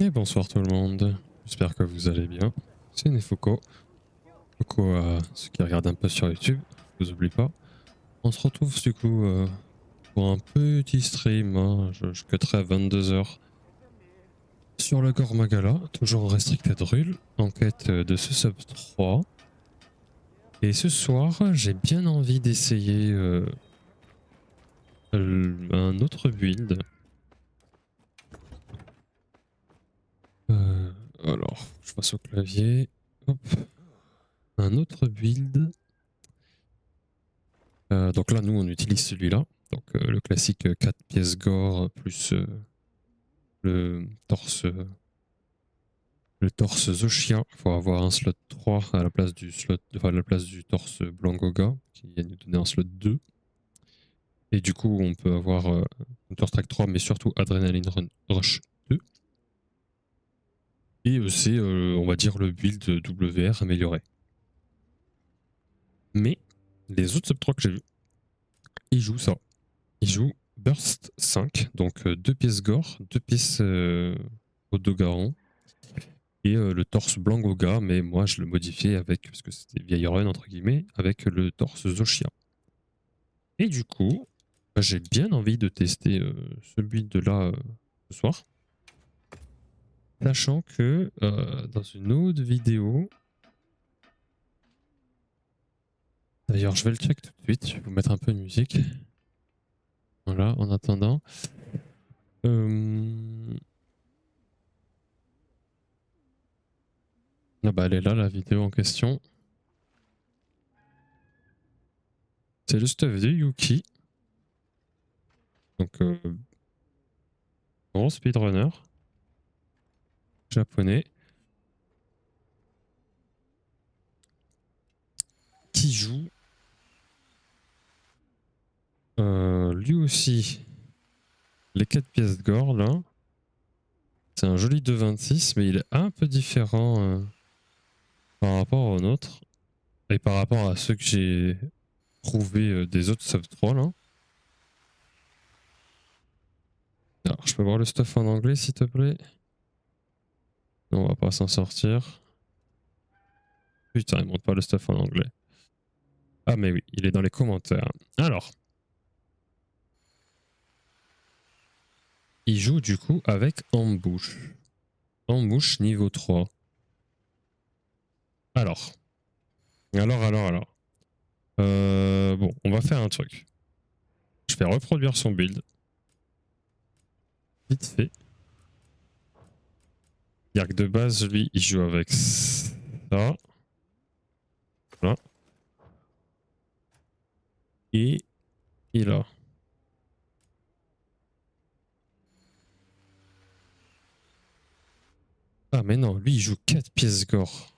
Et bonsoir tout le monde, j'espère que vous allez bien. C'est Nefuko. Coucou à ceux qui regardent un peu sur YouTube, je vous oublie pas. On se retrouve du coup pour un petit stream, hein. Je cutterai à 22 h sur le Gormagala, toujours en Restricted Rule, en quête de ce sub 3. Et ce soir, j'ai bien envie d'essayer un autre build. Euh, alors, je passe au clavier. Hop. Un autre build. Donc là, nous, on utilise celui-là. Donc le classique 4 pièces gore plus le torse le torse Zoshia. Il faut avoir un slot 3 à la place du slot, enfin, à la place du torse Blangoga, qui vient nous donner un slot 2. Et du coup, on peut avoir Counter Strike 3, mais surtout Adrenaline Rush 2. Et c'est, on va dire, le build WR amélioré. Mais les autres sub 3 que j'ai vus, ils jouent ça. Ils jouent Burst 5, donc 2 pièces gore, 2 pièces Odogaron et le torse Blangoga, mais moi je le modifiais avec, parce que c'était vieille run entre guillemets, avec le torse Zoshia. Et du coup, bah, j'ai bien envie de tester ce build là ce soir. Sachant que dans une autre vidéo, d'ailleurs je vais le check tout de suite, je vais vous mettre un peu de musique. Voilà, en attendant. Ah bah elle est là la vidéo en question. C'est le stuff de Yuki. Donc bon speedrunner japonais qui joue lui aussi les 4 pièces gore là. C'est un joli 2,26 mais il est un peu différent par rapport au nôtre et par rapport à ceux que j'ai trouvés des autres sub 3 là. Alors je peux voir le stuff en anglais s'il te plaît. Non, on va pas s'en sortir. Putain, il montre pas le stuff en anglais. Ah mais oui, il est dans les commentaires. Alors, il joue du coup avec Ambush. Ambush niveau 3. Alors. Bon, on va faire un truc. Je vais reproduire son build. Vite fait. Yark de base, lui, il joue avec ça. Voilà. Et il a. Ah, mais non, lui, il joue 4 pièces gore.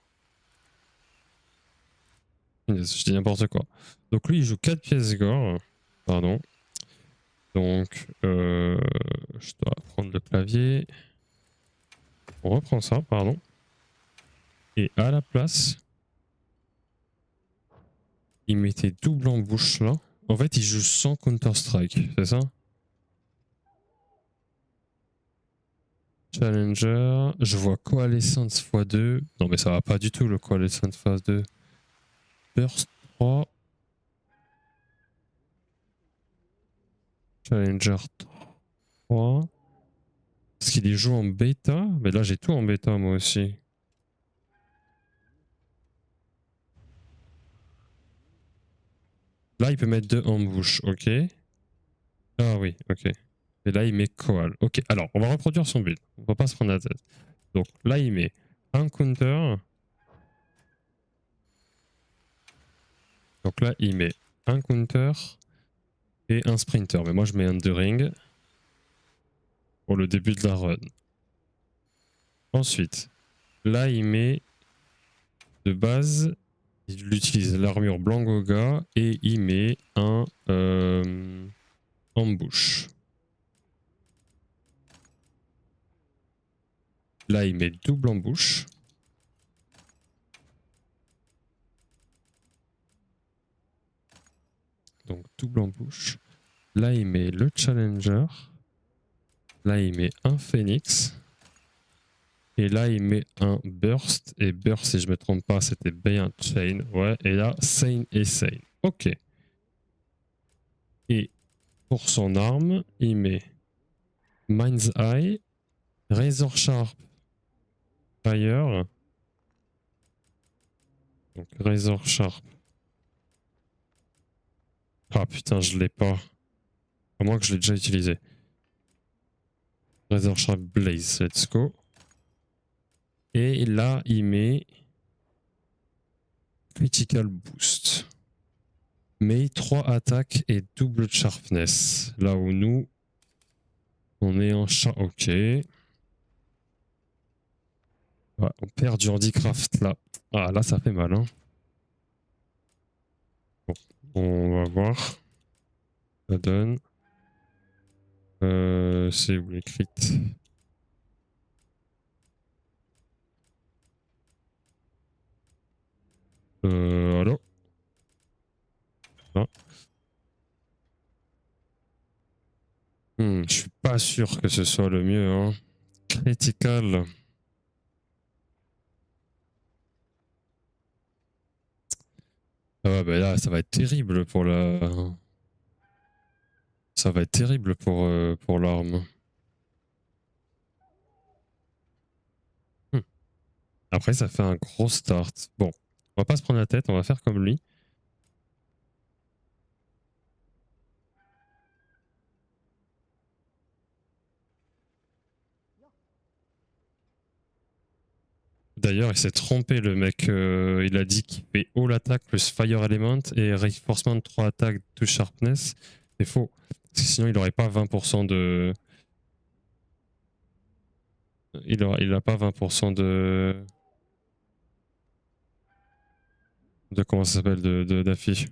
Je dis n'importe quoi. Donc, lui, il joue 4 pièces gore. Pardon. Donc, je dois prendre le clavier. On reprend ça, pardon. Et à la place, il mettait double en bouche là. En fait, il joue sans Counter-Strike, c'est ça? Challenger, je vois Coalescence x2. Non, mais ça va pas du tout le Coalescence x2. Burst 3. Challenger 3. Est-ce qu'il y joue en bêta? Mais là, j'ai tout en bêta moi aussi. Là, il peut mettre 2 en bouche, ok. Ah oui, ok. Et là, il met Coal. Ok, alors, on va reproduire son build. On va pas se prendre la tête. Donc là, il met un counter. Donc là, il met un counter et un sprinter. Mais moi, je mets un Enduring pour le début de la run. Ensuite, là, il met de base, il utilise l'armure Blangoga et il met un ambush. Là, il met double ambush. Donc double ambush. Là, il met le challenger. Là, il met un phoenix. Et là, il met un burst. Et burst, si je me trompe pas, c'était bien chain. Ouais, et là, sane et sane. Ok. Et pour son arme, il met Mind's Eye, Razor Sharp Fire. Donc Razor Sharp. Ah putain, je l'ai pas. À moins que je l'ai déjà utilisé. Razor Sharp Blaze, let's go. Et là, il met Critical Boost. Mais 3 attaques et double sharpness. Là où nous, on est en chat. Ok. Ouais, on perd du handicraft là. Ah là, ça fait mal. Hein. Bon, on va voir. Ça donne. C'est où les crits? Allô? Ah. Je suis pas sûr que ce soit le mieux. Hein. Critical. Ah bah là, ça va être terrible pour la. Ça va être terrible pour l'arme. Après, ça fait un gros start. Bon, on va pas se prendre la tête, on va faire comme lui. D'ailleurs, il s'est trompé le mec. Il a dit qu'il fait All Attack plus Fire Element et Reinforcement de 3 attaques to Sharpness. C'est faux. Parce que sinon, il n'aurait pas 20% de. Il a pas 20% de. De comment ça s'appelle d'affiche.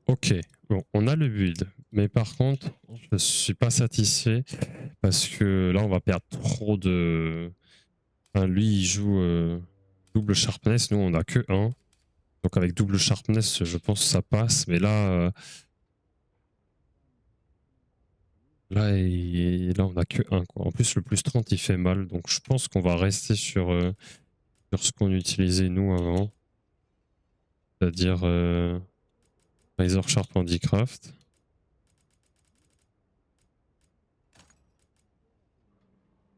Ok, bon, on a le build. Mais par contre, je suis pas satisfait parce que là, on va perdre trop de. Enfin, lui, il joue double sharpness. Nous, on a que 1. Donc, avec double sharpness, je pense que ça passe. Mais là, là, on a que 1. Quoi. En plus, le plus 30, il fait mal. Donc, je pense qu'on va rester sur ce qu'on utilisait nous avant. C'est-à-dire Razor Sharp Handicraft.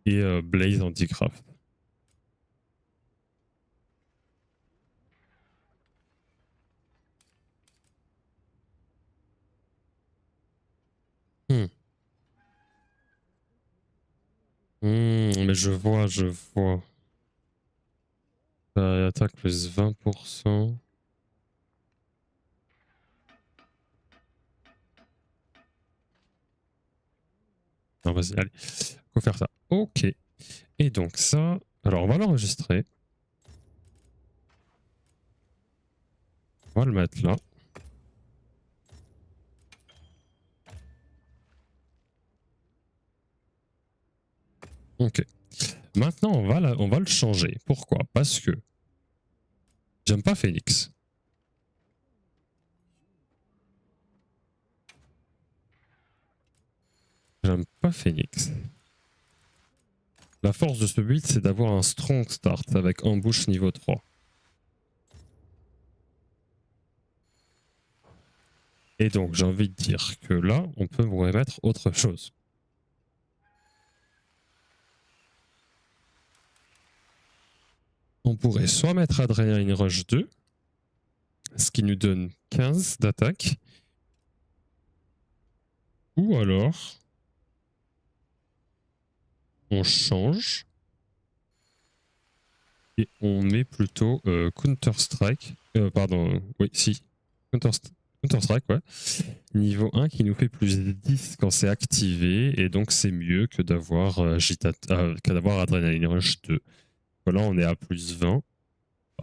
Et Blaze Handicraft. Mais je vois. Attaque plus 20%. Non, vas-y, allez. Faut faire ça. Ok. Et donc ça, alors on va l'enregistrer. On va le mettre là. Ok. Maintenant, on va le changer. Pourquoi? Parce que j'aime pas Phoenix. J'aime pas Phoenix. La force de ce build, c'est d'avoir un strong start avec embouche niveau 3. Et donc, j'ai envie de dire que là, on peut vous remettre autre chose. On pourrait soit mettre Adrenaline Rush 2, ce qui nous donne 15 d'attaque, ou alors on change et on met plutôt Counter-Strike. Pardon, oui, si. Counter-Strike, ouais. Niveau 1 qui nous fait plus 10 quand c'est activé, et donc c'est mieux que d'avoir Adrenaline Rush 2. Voilà, on est à plus 20.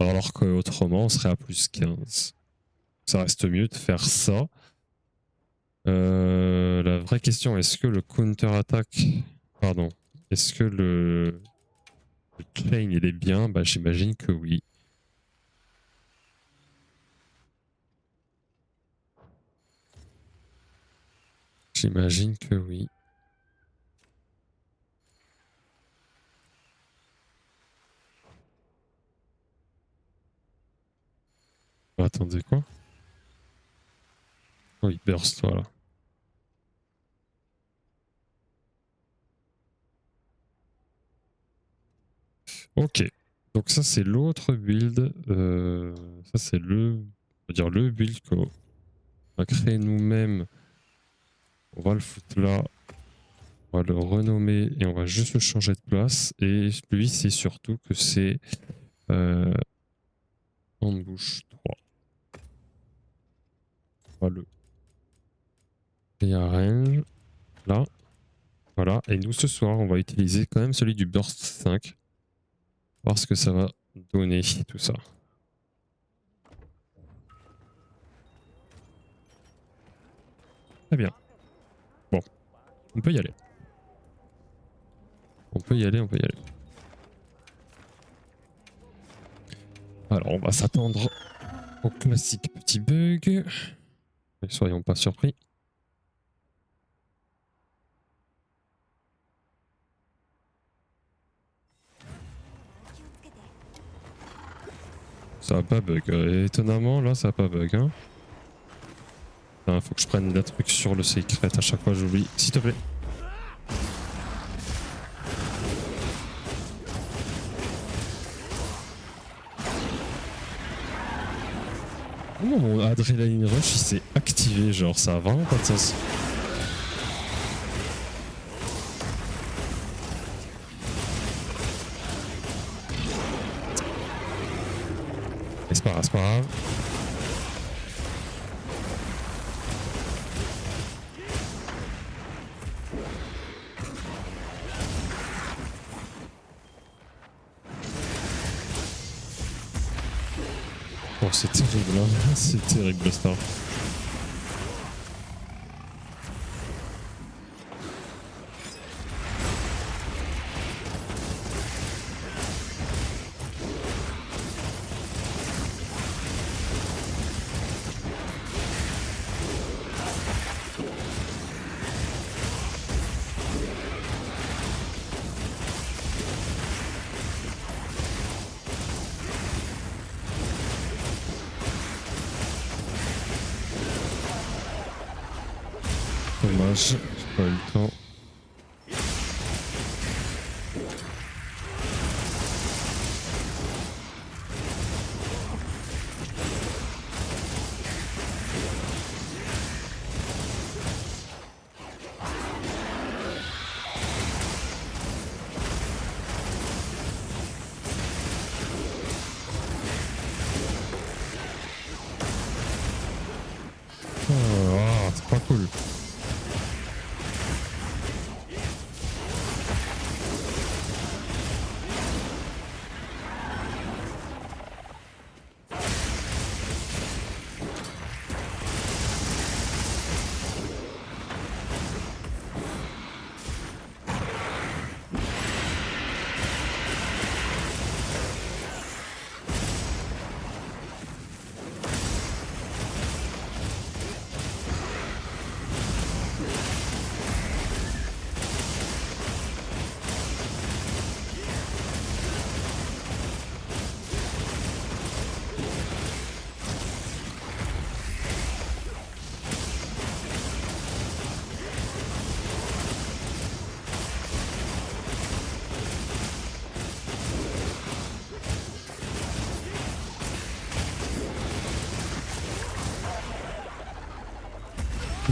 Alors qu'autrement, on serait à plus 15. Ça reste mieux de faire ça. La vraie question, est-ce que le counter-attack... Pardon. Est-ce que le chain, il est bien? Bah, j'imagine que oui. J'imagine que oui. Attendez, quoi? Oh, il burst, voilà. Ok. Donc ça, c'est l'autre build. Ça, c'est on va dire le build qu'on va créer nous-mêmes. On va le foutre là. On va le renommer et on va juste le changer de place. Et lui, c'est surtout que c'est Ambush 3. On va le réarrange là. Voilà. Et nous, ce soir, on va utiliser quand même celui du Burst 5. Voir ce que ça va donner, tout ça. Très bien. Bon. On peut y aller. On peut y aller, on peut y aller. Alors, on va s'attendre au classique petit bug. Ne soyons pas surpris. Ça va pas bug. Étonnamment, là, ça va pas bug. Hein. Putain, faut que je prenne la truc sur le secret. À chaque fois, j'oublie. S'il te plaît. Comment mon adrénaline rush il s'est activé? Genre, ça a vraiment pas de sens. Mais c'est pas grave, c'est pas grave. Oh, c'est terrible, hein. C'est terrible, ça. Dommage, j'ai pas eu le temps. Oh, c'est pas cool.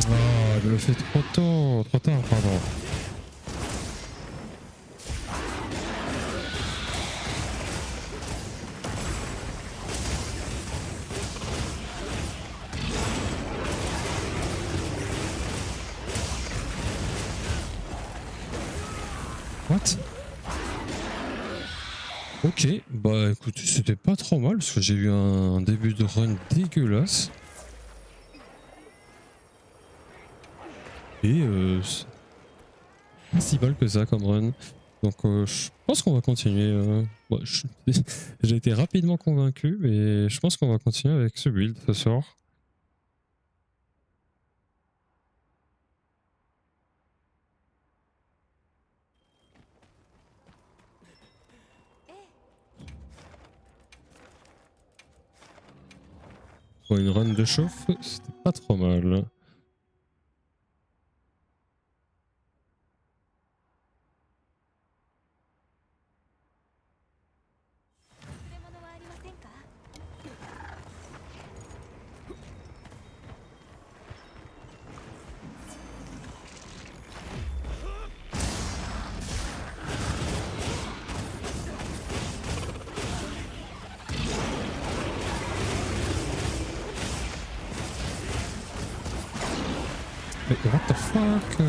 Ah, je le fais trop tôt, trop tard, pardon. What? Ok, bah écoutez, c'était pas trop mal parce que j'ai eu un début de run dégueulasse. Et c'est pas si mal que ça comme run. Donc je pense qu'on va continuer. Bon, j'ai été rapidement convaincu, mais je pense qu'on va continuer avec ce build ce soir. Pour une run de chauffe, c'était pas trop mal. Mais what the fuck?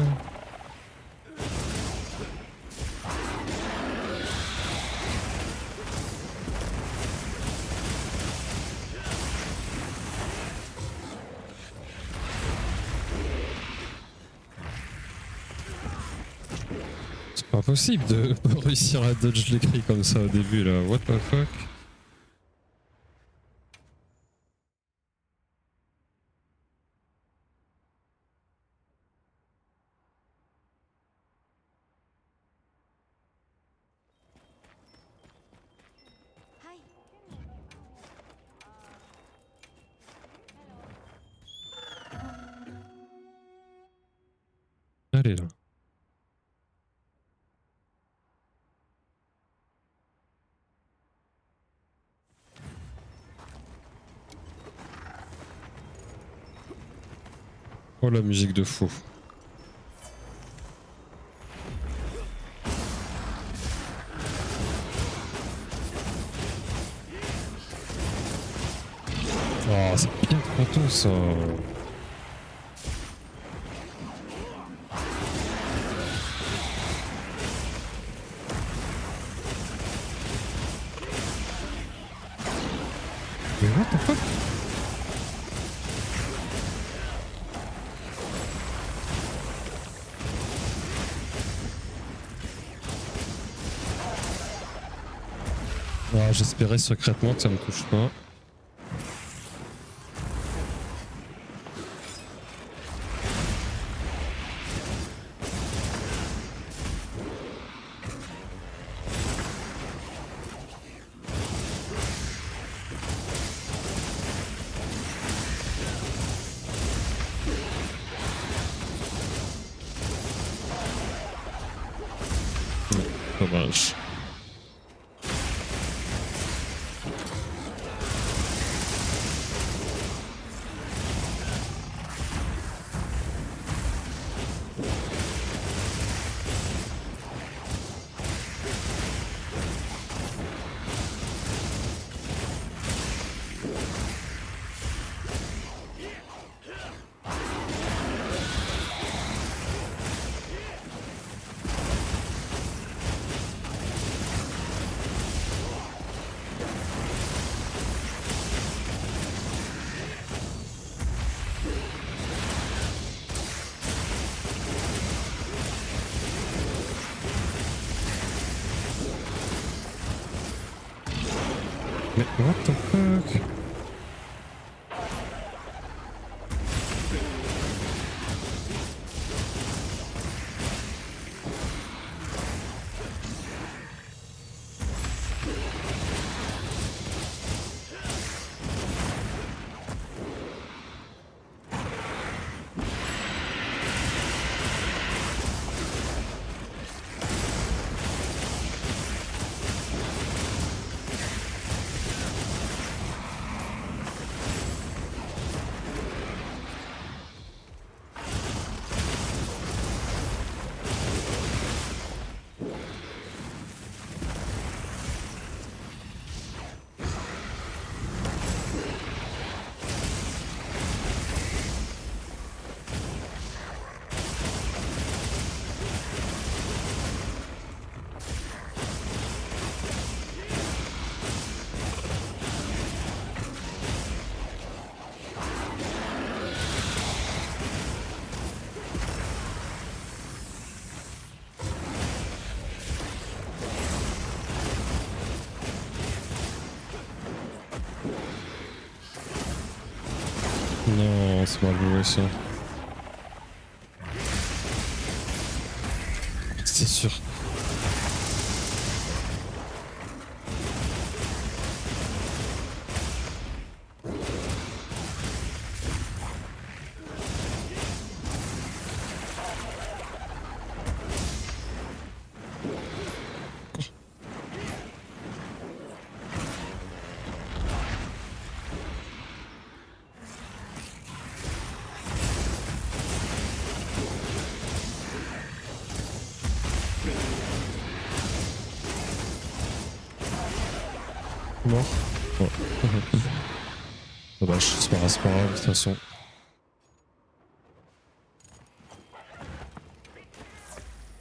C'est pas possible de réussir à dodge les cris comme ça au début là, what the fuck? Allez là. Oh la musique de fou. Oh, c'est bien trop ça. Mais what the fuck? Ah, j'espérais secrètement que ça me touche pas. Dommage. Mais what the fuck? Non, c'est mal joué ça. C'est sûr. Mort. Ouais. Dommage, c'est pas grave, de toute façon.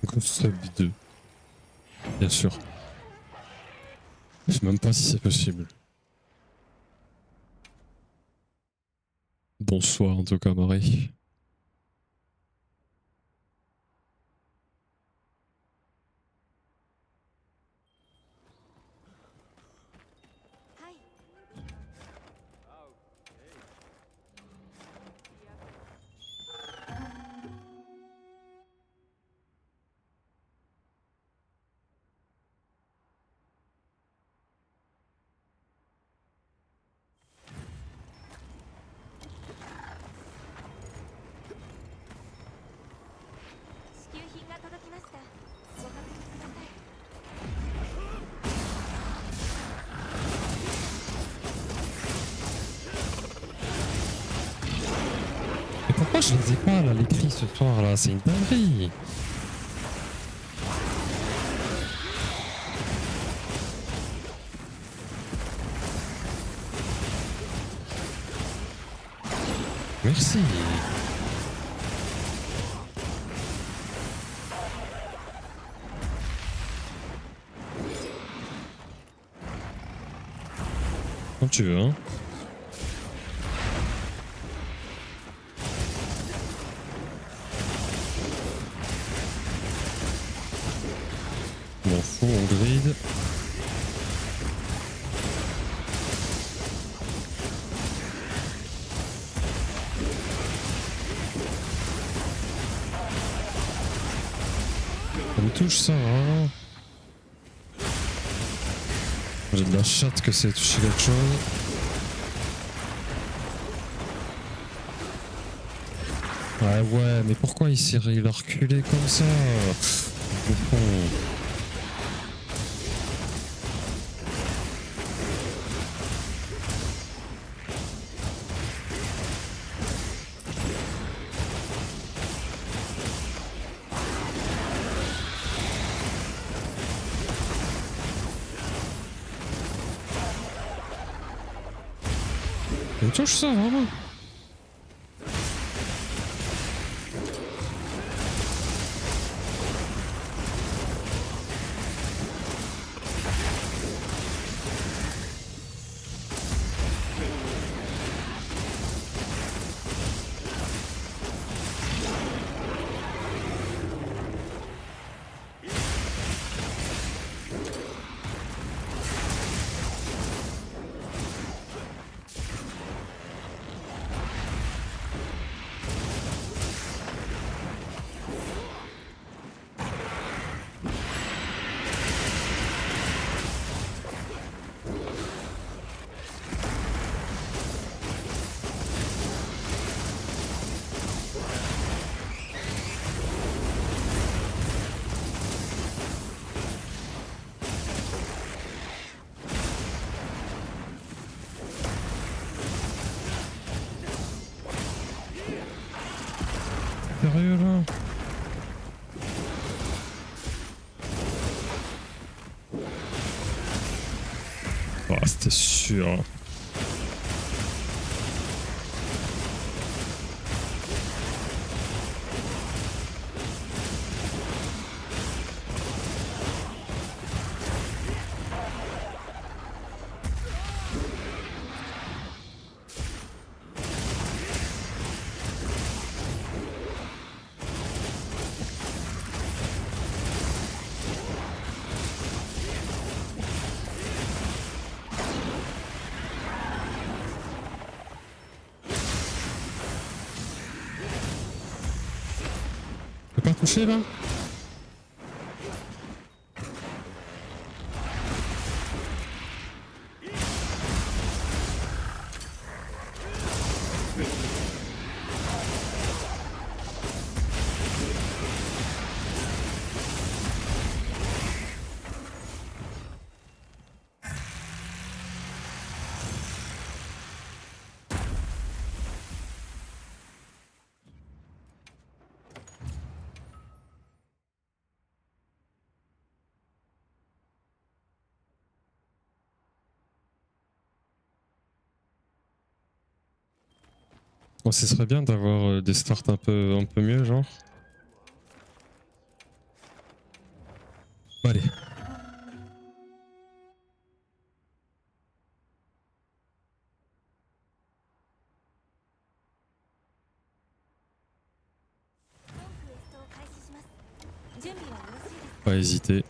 Ghost Sub 2. Bien sûr. Je sais même pas si c'est possible. Bonsoir en tout cas, Marie. Mais pourquoi je les ai pas là, les cris ce soir là? C'est une dinguerie. Merci. Quand tu veux, hein. M'en fous, on grid. Ça me touche ça, hein. J'ai de la chatte que c'est touché quelque chose. Ouais, mais pourquoi il a reculé comme ça? Bouffon. Il me touche ça, vraiment. Sérieux là? Ah, c'était sûr. touché là? Bon, ce serait bien d'avoir des starts un peu mieux, genre. Bon, allez. Pas hésiter.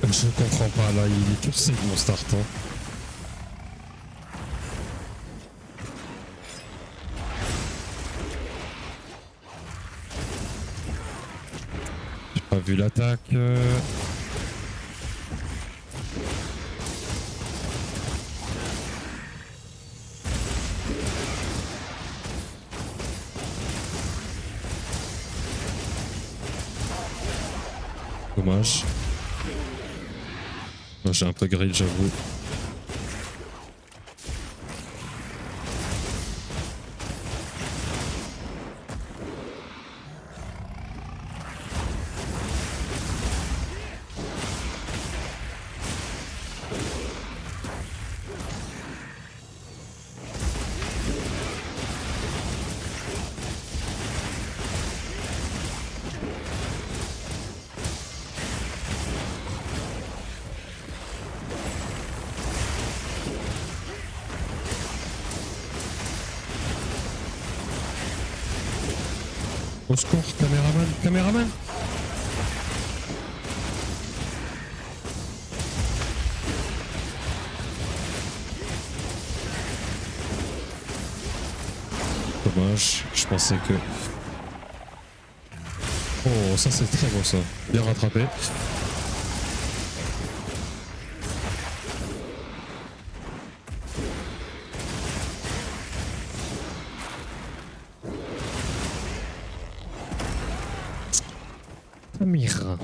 Mais je comprends pas là, il est cursé mon start. Hein. J'ai pas vu l'attaque. Dommage. J'ai un peu grill, j'avoue. Au secours, caméraman, caméraman! Dommage, je pensais que... Oh, ça c'est très beau ça. Bien rattrapé. Amir.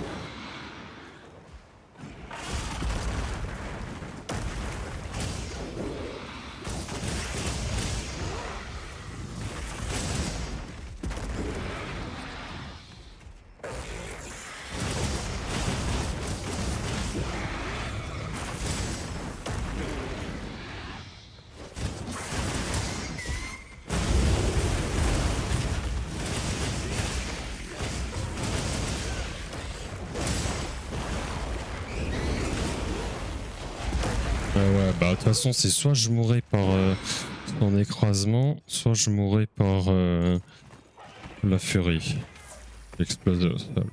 Ouais, bah de toute façon, c'est soit je mourrais par son écrasement, soit je mourrais par la furie. Exploser au sol.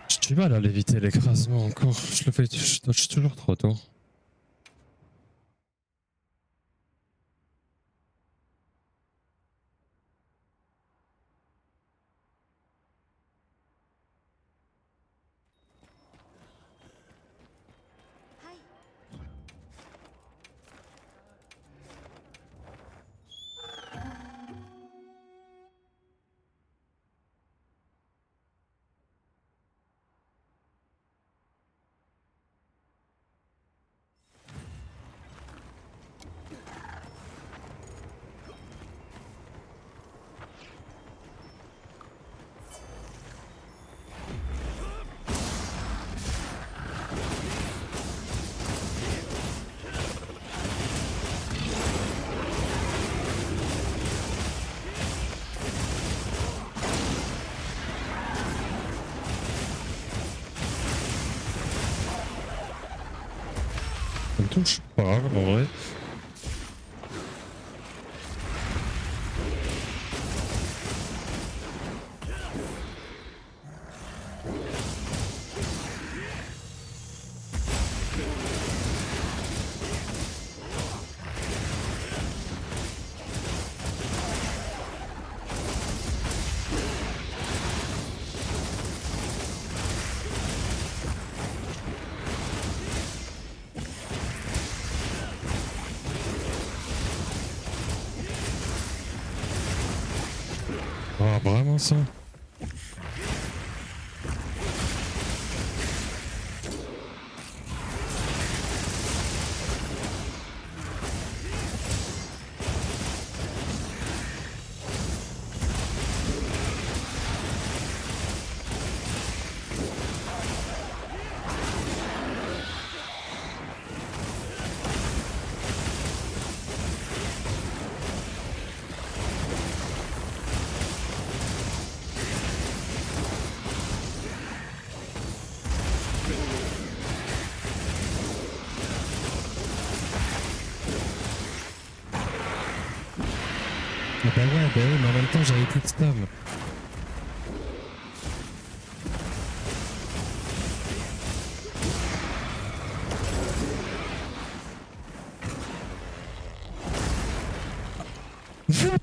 J'ai du mal à l'éviter l'écrasement encore. Je le fais, je dodge toujours trop tôt. Ça me touche, pas grave en vrai. Ah, vraiment ça? Ah bah ouais, bah oui, mais en même temps j'avais plus de stam. What?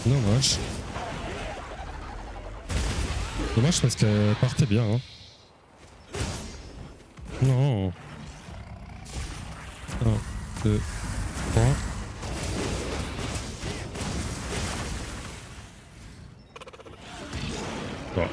Dommage. Dommage parce qu'elle partait bien. Hein. Non. 1, 2, 3. Bon.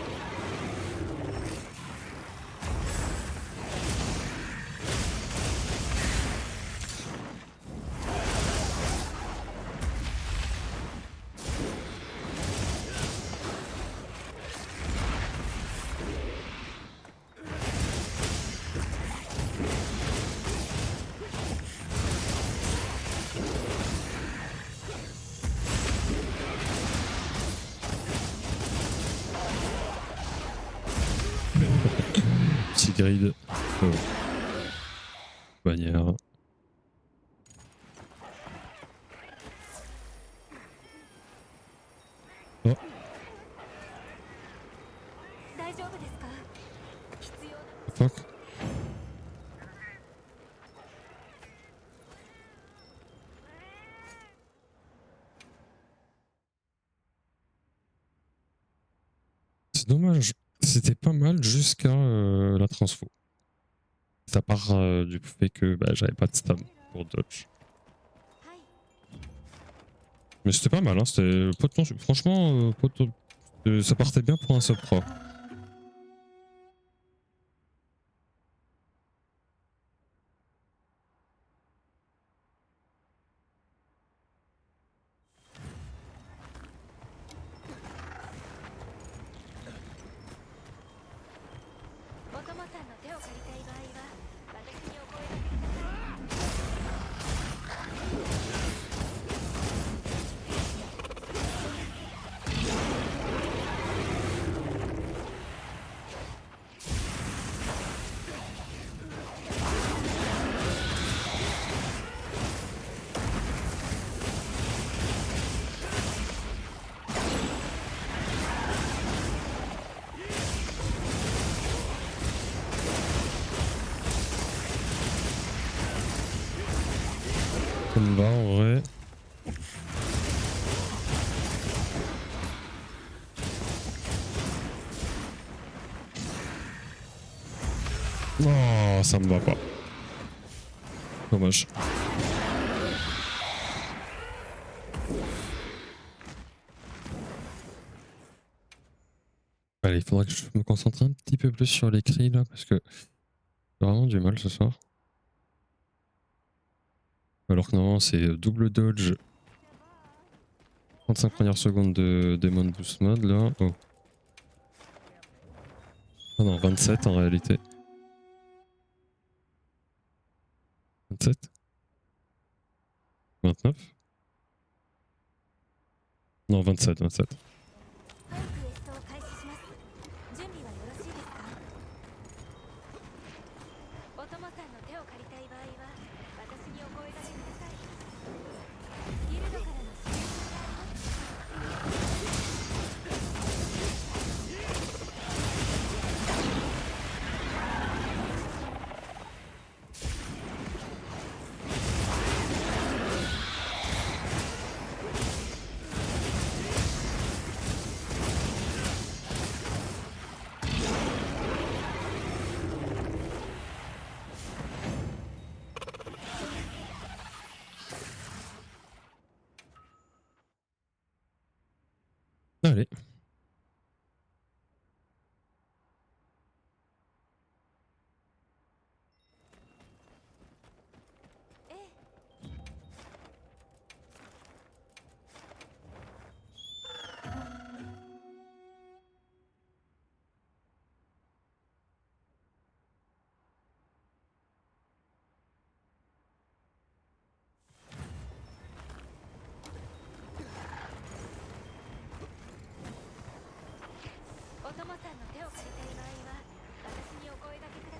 Petit grid. Oh. Bannière. Oh. Fuck. C'est dommage. C'était pas mal jusqu'à la transfo. Ça part du fait que bah, j'avais pas de stam pour dodge. Mais c'était pas mal, hein. C'était franchement, ça partait bien pour un sub 3. Ça me va en vrai. Oh, ça me va pas. Dommage. Allez, il faudra que je me concentre un petit peu plus sur les cris là, parce que j'ai vraiment du mal ce soir. Alors que normalement c'est double dodge, 35 premières secondes de Demon Boost Mode là. Oh. Ah non, 27 en réalité. 27 29 Non, 27, 27. はいクエストを開始します。準備はよろしいですか？お供さんの手を借りたい場合は私にお声掛けください。ギルドからの指令があります。Allez.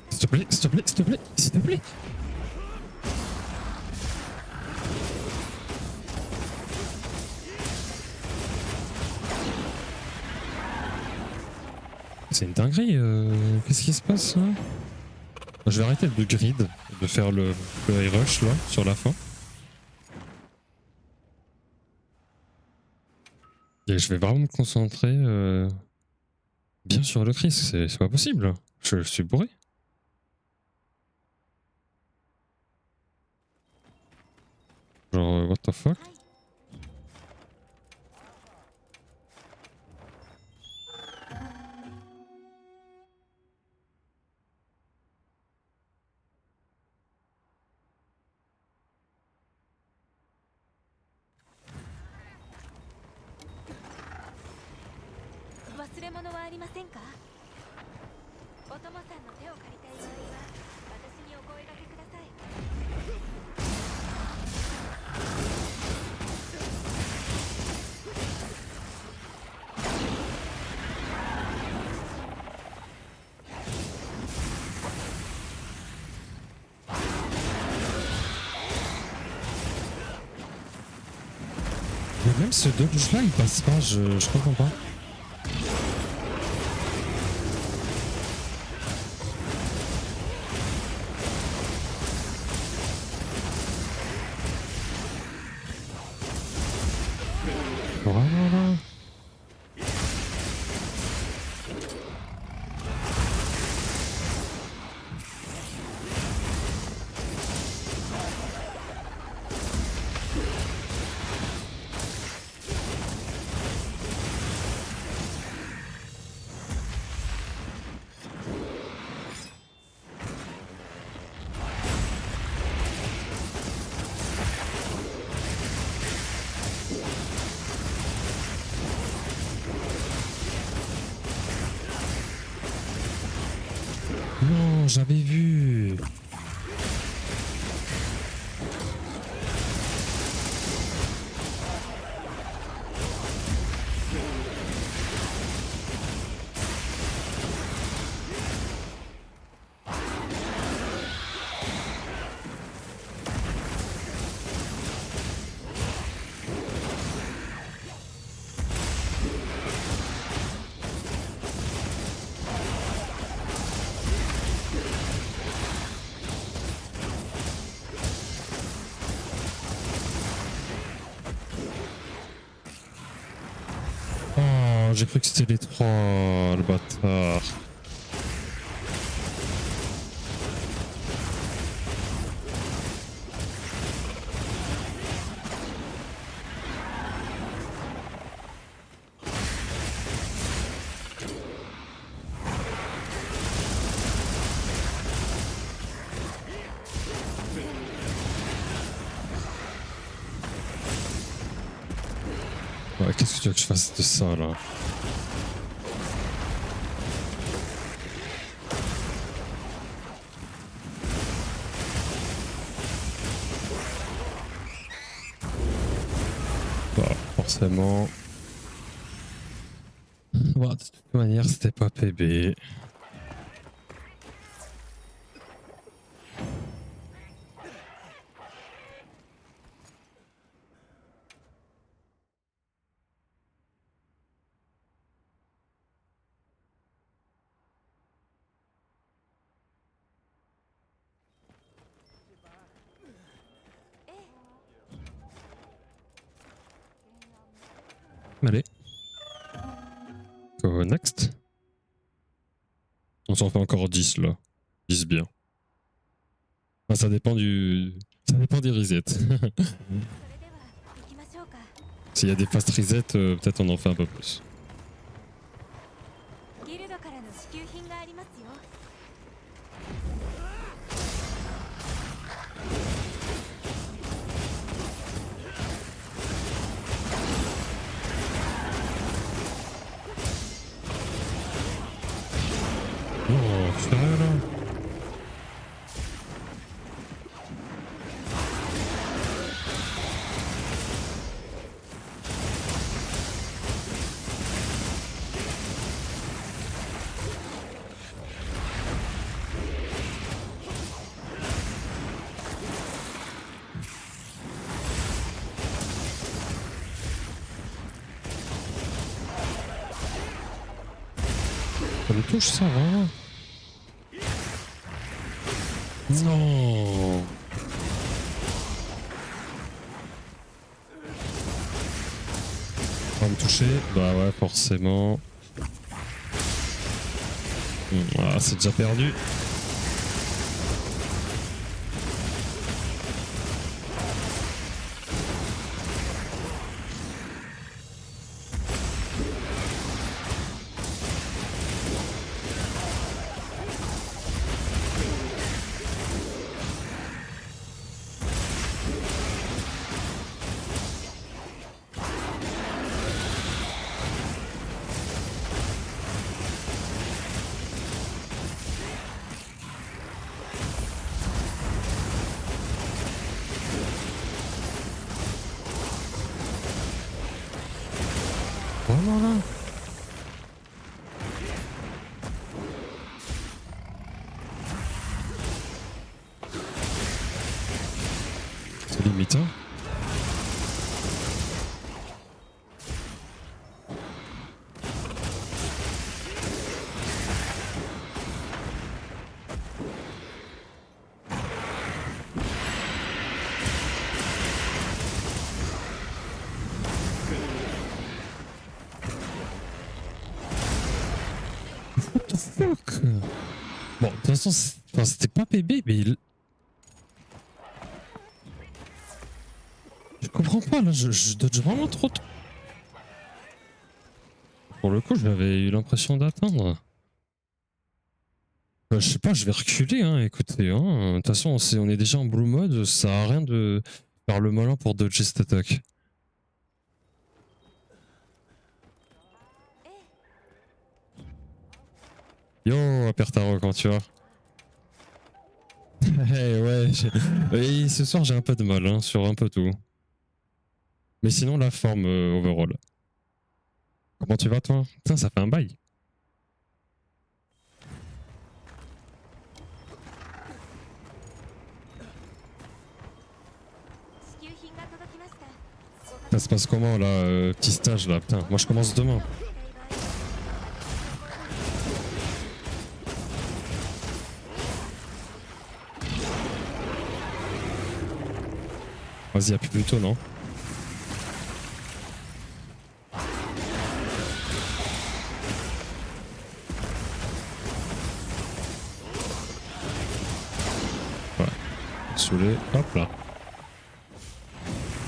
S'il te plaît, s'il te plaît, s'il te plaît, s'il te plaît. C'est une dinguerie, qu'est-ce qui se passe là? Je vais arrêter le grid, de faire le high rush là, sur la fin. Et je vais vraiment me concentrer bien sur le Chris, c'est pas possible. Je suis bourré. Genre, what the fuck? Mais même ce dodge là il passe pas, je comprends pas. Voilà. Non, j'avais vu. Oh, j'ai cru que c'était les trois, le bâtard. qu'est-ce que tu veux que je fasse de ça là? Bah, forcément. Bah, de toute manière, c'était pas PB. Allez. Go next. On s'en fait encore 10 là. 10 bien. Enfin, ça dépend du. Ça dépend des resets. それでは行きましょうか。 S'il y a des fast resets, peut-être on en fait un peu plus. ギルドからの支給品がありますよ。 Oh, sérieux là? Ça me touche ça, vraiment? Non. Va me toucher? Bah ouais, forcément. Ah, c'est déjà perdu. Vraiment là? C'est limite, hein? What the fuck? Bon, de toute façon, enfin, c'était pas PB, mais je comprends pas là, je dodge vraiment trop tôt. Pour le coup, j'avais eu l'impression d'atteindre. Je sais pas, je vais reculer, hein, écoutez. Hein. De toute façon, on est déjà en blue mode, ça sert à rien de faire le malin pour dodger cette attaque. Yo, Apertaro, comment tu vas? Eh ouais, et ce soir j'ai un peu de mal hein, sur un peu tout. Mais sinon, la forme overall. Comment tu vas toi? Putain, ça fait un bail. Ça se passe comment là, petit stage là? Putain, moi je commence demain. Vas-y, appuie plutôt, non? Ouais. Saoulé, hop là.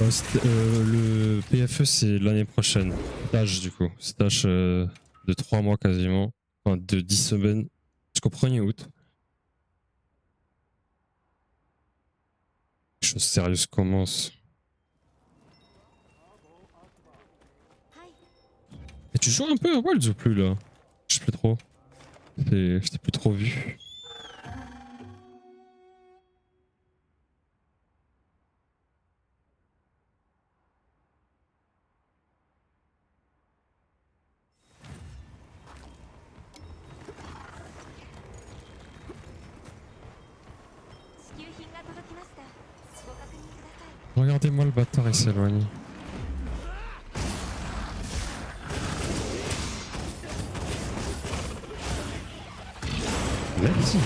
Le PFE c'est l'année prochaine. Stage du coup. Stage de 3 mois quasiment. Enfin de 10 semaines jusqu'au 1er août. Chose sérieuse commence. Et tu joues un peu à Wilds ou plus là? Je sais plus trop. Je t'ai plus trop vu. Regardez-moi le bâtard, il s'éloigne. Merci.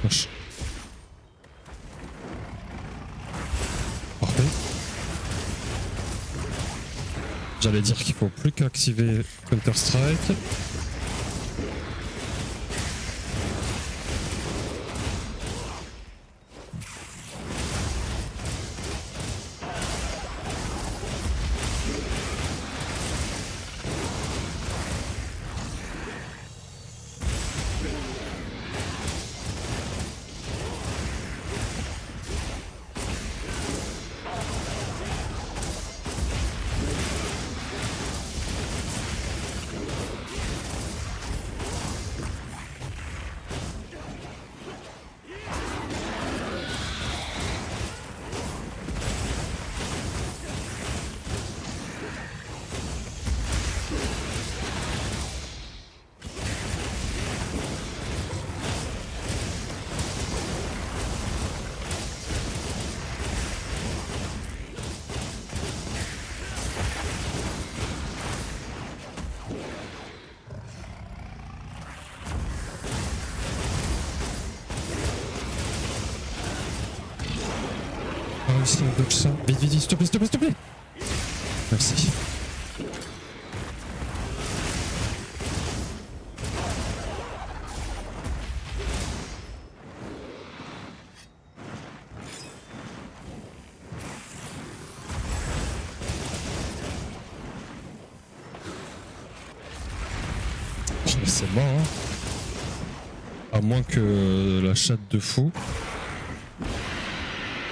Wesh. Parfait. J'allais dire qu'il faut plus qu'activer Counter-Strike. Ah, ici on dodge ça. Vite, vite, vite, s'il te plaît, s'il te plaît, s'il te plaît. Merci. C'est mort, hein. À moins que la chatte de fou.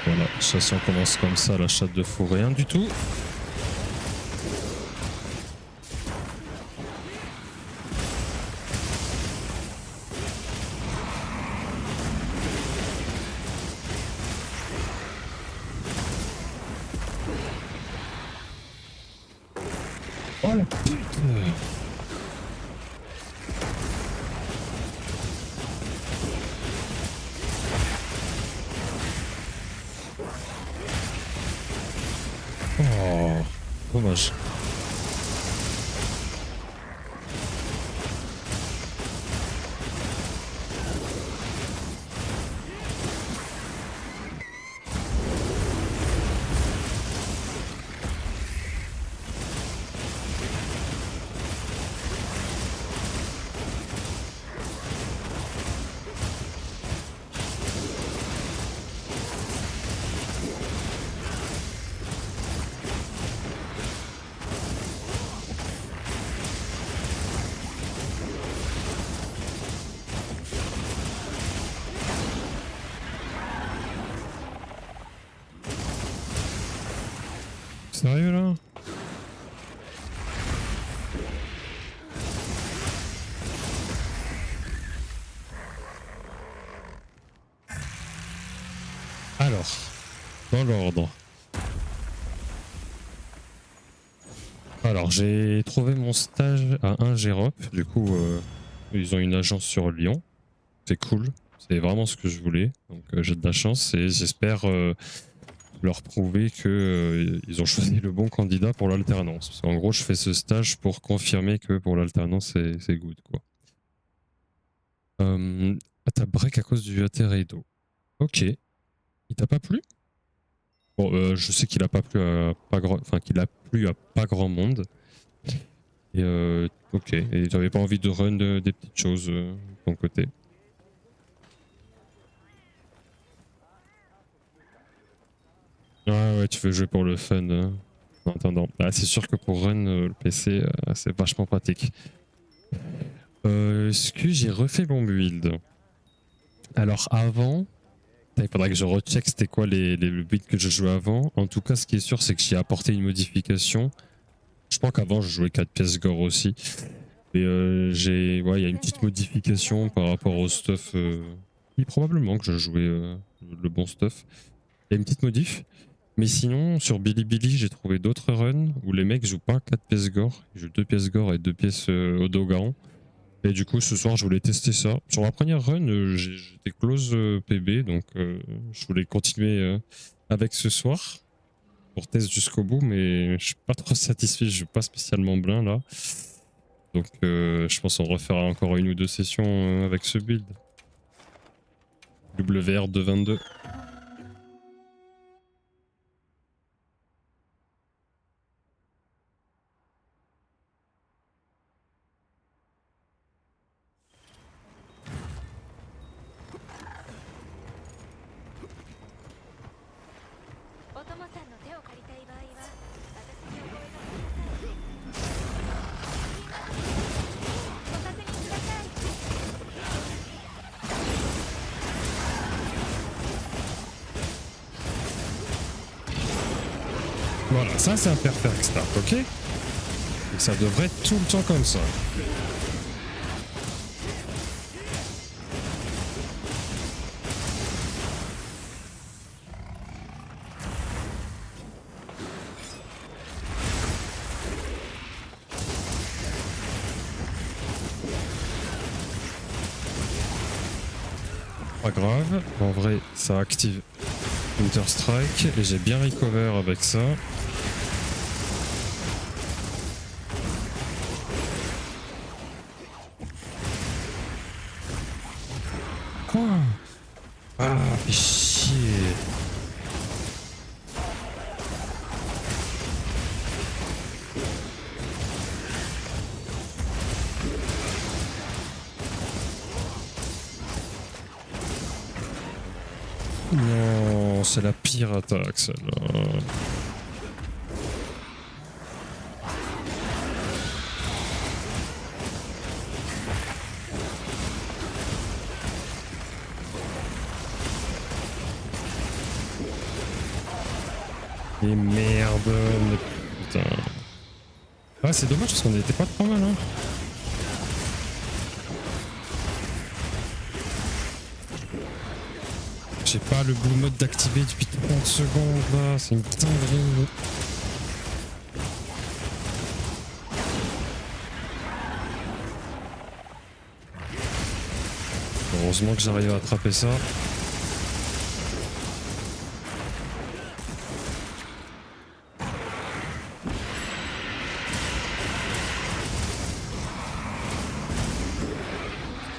Voilà, ça si on commence comme ça, la chatte de fou, rien du tout. Oh la putain. Oh, dommage. Sérieux là? Alors, dans l'ordre. Alors, j'ai trouvé mon stage à 1 Gérop. Du coup, ils ont une agence sur Lyon. C'est cool. C'est vraiment ce que je voulais. Donc, j'ai de la chance et j'espère leur prouver que ils ont choisi le bon candidat pour l'alternance. Parce qu'en gros, je fais ce stage pour confirmer que pour l'alternance, c'est good, quoi. T'as break à cause du Atereido. Ok. Il t'a pas plu? Bon, je sais qu'il a pas plu à pas grand, enfin qu'il a plu à pas grand monde. Et ok. Et t'avais pas envie de run des petites choses ton côté. Ouais, tu veux jouer pour le fun en attendant. Ah, c'est sûr que pour run le PC, c'est vachement pratique. Est-ce que j'ai refait mon build? Alors avant, il faudrait que je recheck c'était quoi le build que je jouais avant. En tout cas, ce qui est sûr, c'est que j'y ai apporté une modification. Je crois qu'avant, je jouais 4 pièces gore aussi. Mais il y a une petite modification par rapport au stuff. Probablement que je jouais le bon stuff. Il y a une petite modif. Mais sinon, sur Bilibili, j'ai trouvé d'autres runs où les mecs jouent pas 4 pièces gore. Ils jouent 2 pièces gore et 2 pièces Odogaron. Et du coup, ce soir, je voulais tester ça. Sur la première run, j'étais close PB, donc je voulais continuer avec ce soir pour test jusqu'au bout, mais je suis pas trop satisfait, je suis pas spécialement blind là. Donc je pense qu'on refera encore une ou deux sessions avec ce build. WR 222. Voilà, ça c'est un perfect start, ok? Et ça devrait être tout le temps comme ça. Pas grave, en vrai ça active Counter Strike et j'ai bien recover avec ça. Quoi? Ah, fais chier. Non, c'est la pire attaque celle-là. Et merde, mais putain. Ah, c'est dommage parce qu'on était pas trop mal, hein. J'ai pas le blue mode d'activer depuis 30 secondes là, c'est une dinguerie. Heureusement que j'arrive à attraper ça.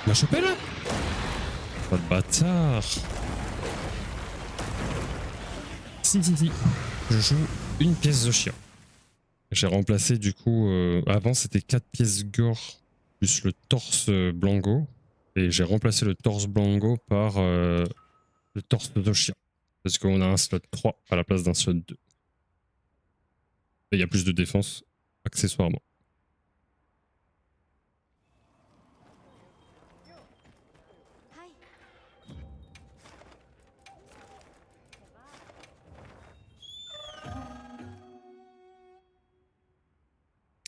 Il m'a chopé là? Pas de bâtard. Si. Je joue une pièce de chien. J'ai remplacé du coup... avant c'était 4 pièces gore plus le torse blango. Et j'ai remplacé le torse blango par le torse de chien. Parce qu'on a un slot 3 à la place d'un slot 2. Et il y a plus de défense accessoirement.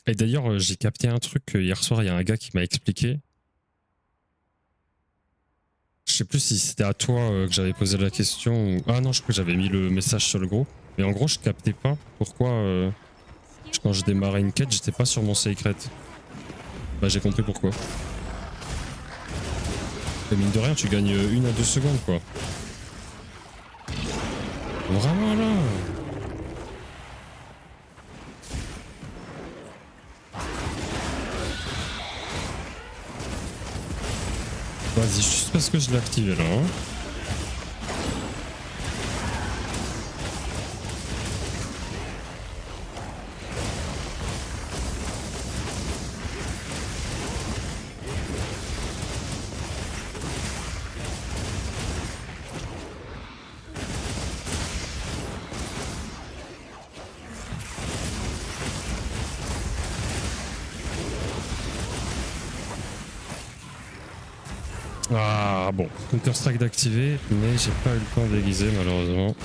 Et d'ailleurs, j'ai capté un truc hier soir, il y a un gars qui m'a expliqué. Je sais plus si c'était à toi que j'avais posé la question ou... Ah non, je crois que j'avais mis le message sur le groupe. Mais en gros, je captais pas pourquoi quand je démarrais une quête, j'étais pas sur mon secret. Bah j'ai compris pourquoi. Et mine de rien, tu gagnes 1 à 2 secondes quoi. Vraiment là. Vas-y, juste parce que je l'ai activé là. Hein. Ah bon, Counter-Strike d'activer, mais j'ai pas eu le temps d'aiguiser malheureusement.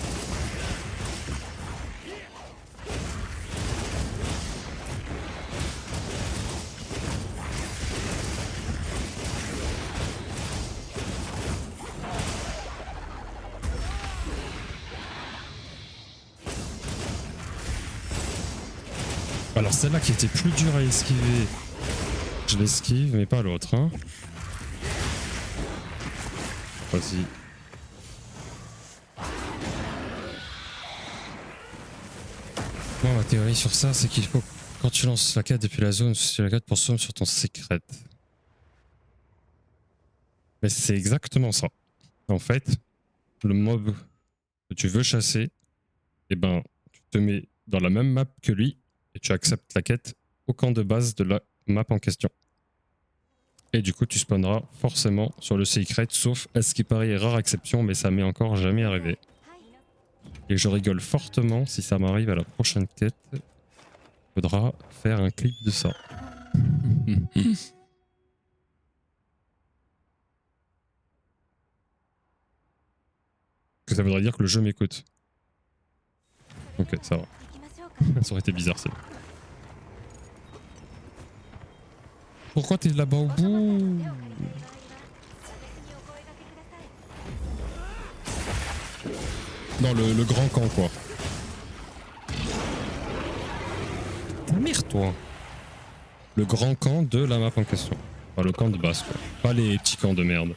Alors celle-là qui était plus dure à esquiver, je l'esquive mais pas l'autre. Hein. Vas-y. Moi ma théorie sur ça c'est qu'il faut, quand tu lances la quête depuis la zone, c'est la quête pour somme sur ton secret. Mais c'est exactement ça. En fait, le mob que tu veux chasser, eh ben, tu te mets dans la même map que lui et tu acceptes la quête au camp de base de la map en question. Et du coup, tu spawneras forcément sur le secret, sauf à ce qui paraît rare exception, mais ça m'est encore jamais arrivé. Et je rigole fortement si ça m'arrive à la prochaine quête. Faudra faire un clip de ça. Que ça voudrait dire que le jeu m'écoute. Ok, ça va. Ça aurait été bizarre, ça. Pourquoi t'es là-bas au bout? Dans le grand camp, quoi. Ta mère, toi. Le grand camp de la map en question. Enfin, le camp de base, quoi. Pas les petits camps de merde.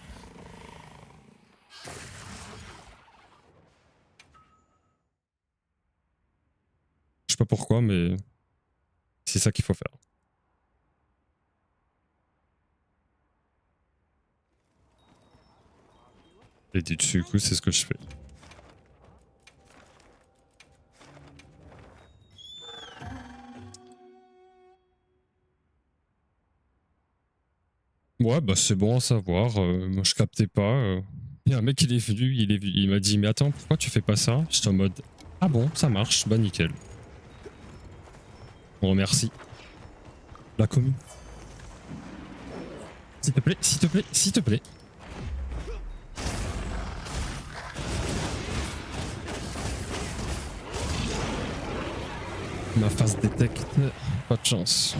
Je sais pas pourquoi, mais c'est ça qu'il faut faire. Et du coup, c'est ce que je fais. Ouais, bah c'est bon à savoir. Moi, je captais pas. Il y a un mec, il est venu, il m'a dit, mais attends, pourquoi tu fais pas ça? J'étais en mode, ah bon, ça marche, bah nickel. On remercie la commune. S'il te plaît, s'il te plaît, s'il te plaît. Ma face détecte, pas de chance.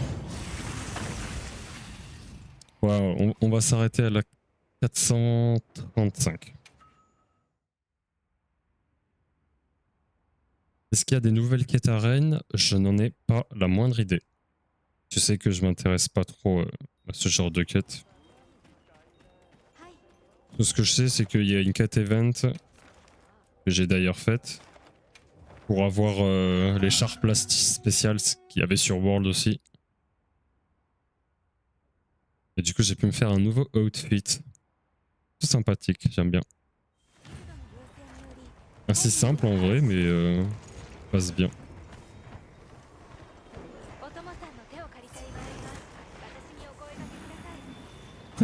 Ouais, on va s'arrêter à la 435. Est-ce qu'il y a des nouvelles quêtes à Rennes? Je n'en ai pas la moindre idée. Tu sais que je m'intéresse pas trop à ce genre de quête. Tout ce que je sais, c'est qu'il y a une quête event que j'ai d'ailleurs faite pour avoir les chars plastiques spéciales qu'il y avait sur World aussi. Et du coup, j'ai pu me faire un nouveau outfit. Tout sympathique, j'aime bien. Assez simple en vrai, mais passe bien.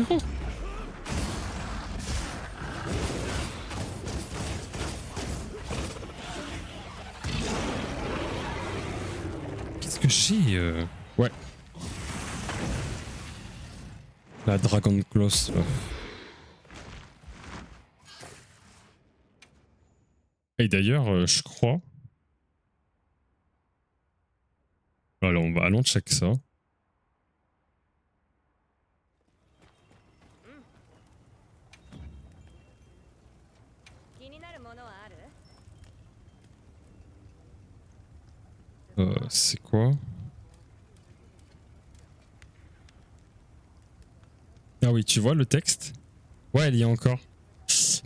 Oh. Qu'est-ce que j'ai Ouais. La Dragon Claws, là. Et d'ailleurs, je crois... Alors, allons check ça. C'est quoi? Ah oui, tu vois le texte? Ouais, elle y est encore.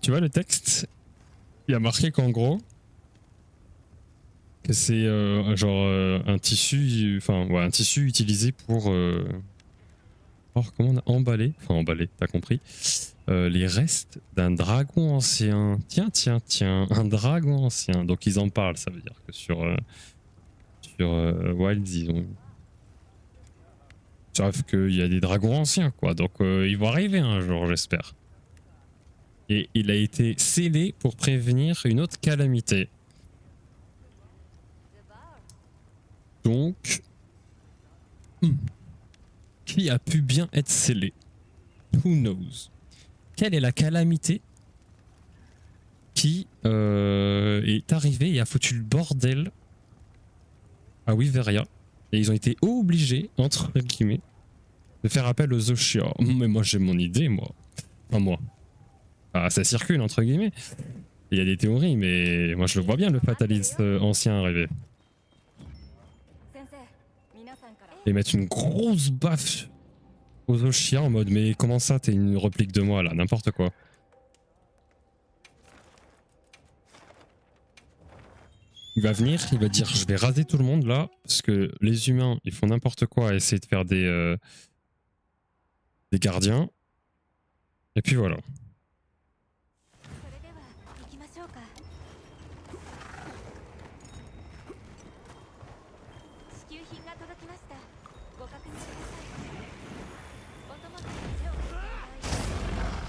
Tu vois le texte? Il y a marqué qu'en gros, que c'est un tissu, enfin ouais, un tissu utilisé pour, comment on a emballé, enfin emballé, t'as compris, les restes d'un dragon ancien. Tiens, tiens, tiens, un dragon ancien. Donc ils en parlent, ça veut dire que sur Wild, ils savent qu'il y a des dragons anciens, quoi. Donc ils vont arriver un jour, j'espère. Et il a été scellé pour prévenir une autre calamité. Donc, qui a pu bien être scellé? Who knows? quelle est la calamité qui est arrivée et a foutu le bordel à Wyveria. Et ils ont été obligés, entre guillemets, de faire appel aux Oshia. Mais moi j'ai mon idée, moi. Enfin moi. Ah, ça circule, entre guillemets. Il y a des théories, mais moi je le vois bien, le fataliste ancien arriver. 先生皆さんから Et mettre une grosse baffe aux Oshia en mode mais comment ça t'es une réplique de moi là, n'importe quoi. Il va venir, il va dire je vais raser tout le monde là, parce que les humains ils font n'importe quoi à essayer de faire des gardiens. Et puis voilà. それでは行きましょうか支給品が届きましたご確認くださいお供さんの手を借りたい場合は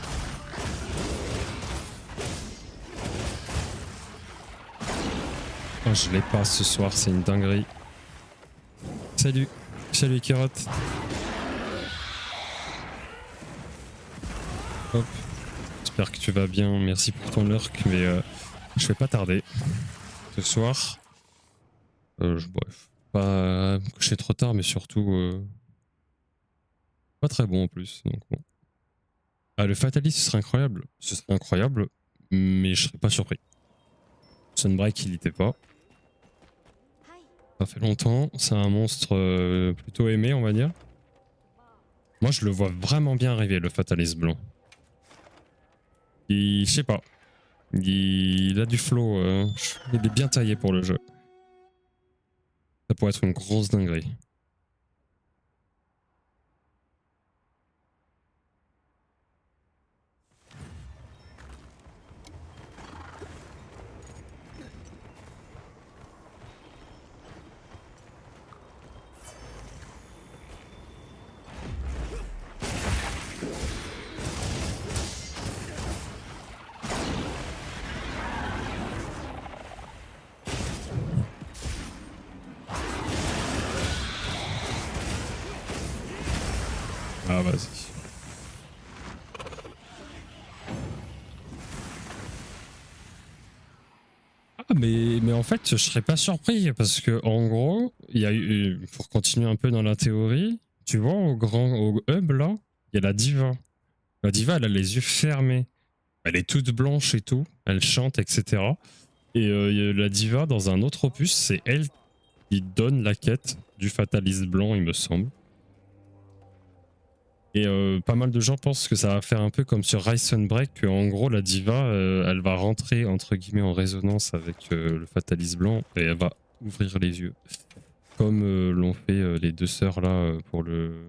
Oh, je l'ai pas ce soir, c'est une dinguerie. Salut, salut Kirot. Hop, j'espère que tu vas bien, merci pour ton lurk, mais je vais pas tarder. Ce soir, bref, pas me coucher trop tard, mais surtout pas très bon en plus. Donc bon. Ah, le Fatalist, ce serait incroyable, mais je serais pas surpris. Sunbreak, il était pas. Ça fait longtemps, c'est un monstre plutôt aimé, on va dire. Moi, je le vois vraiment bien arriver, le Fatalist blanc. Je sais pas. Il a du flow, il est bien taillé pour le jeu. Ça pourrait être une grosse dinguerie. Ah, vas-y. Ah, mais en fait, je serais pas surpris parce que en gros, il y a eu, pour continuer un peu dans la théorie, tu vois, au hub là, il y a la diva. La diva, elle a les yeux fermés. Elle est toute blanche et tout. Elle chante, etc. Et la diva, dans un autre opus, c'est elle qui donne la quête du fataliste blanc, il me semble. Et pas mal de gens pensent que ça va faire un peu comme sur Rise Sunbreak, que en gros la diva, elle va rentrer entre guillemets en résonance avec le fataliste blanc et elle va ouvrir les yeux. Comme l'ont fait les deux sœurs là pour le...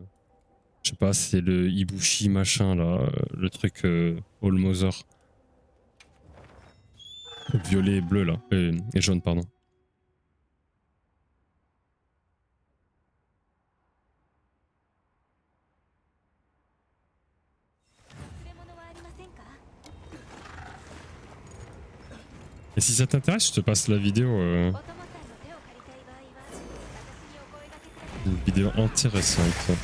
Je sais pas, c'est le Ibushi machin là, le truc All-Mother. Violet et bleu là, et jaune pardon. 忘れ物はありませんか Et si ça t'intéresse, je te passe la vidéo, お供さんの手を借りたい場合は私にお声掛けください une vidéo intéressante.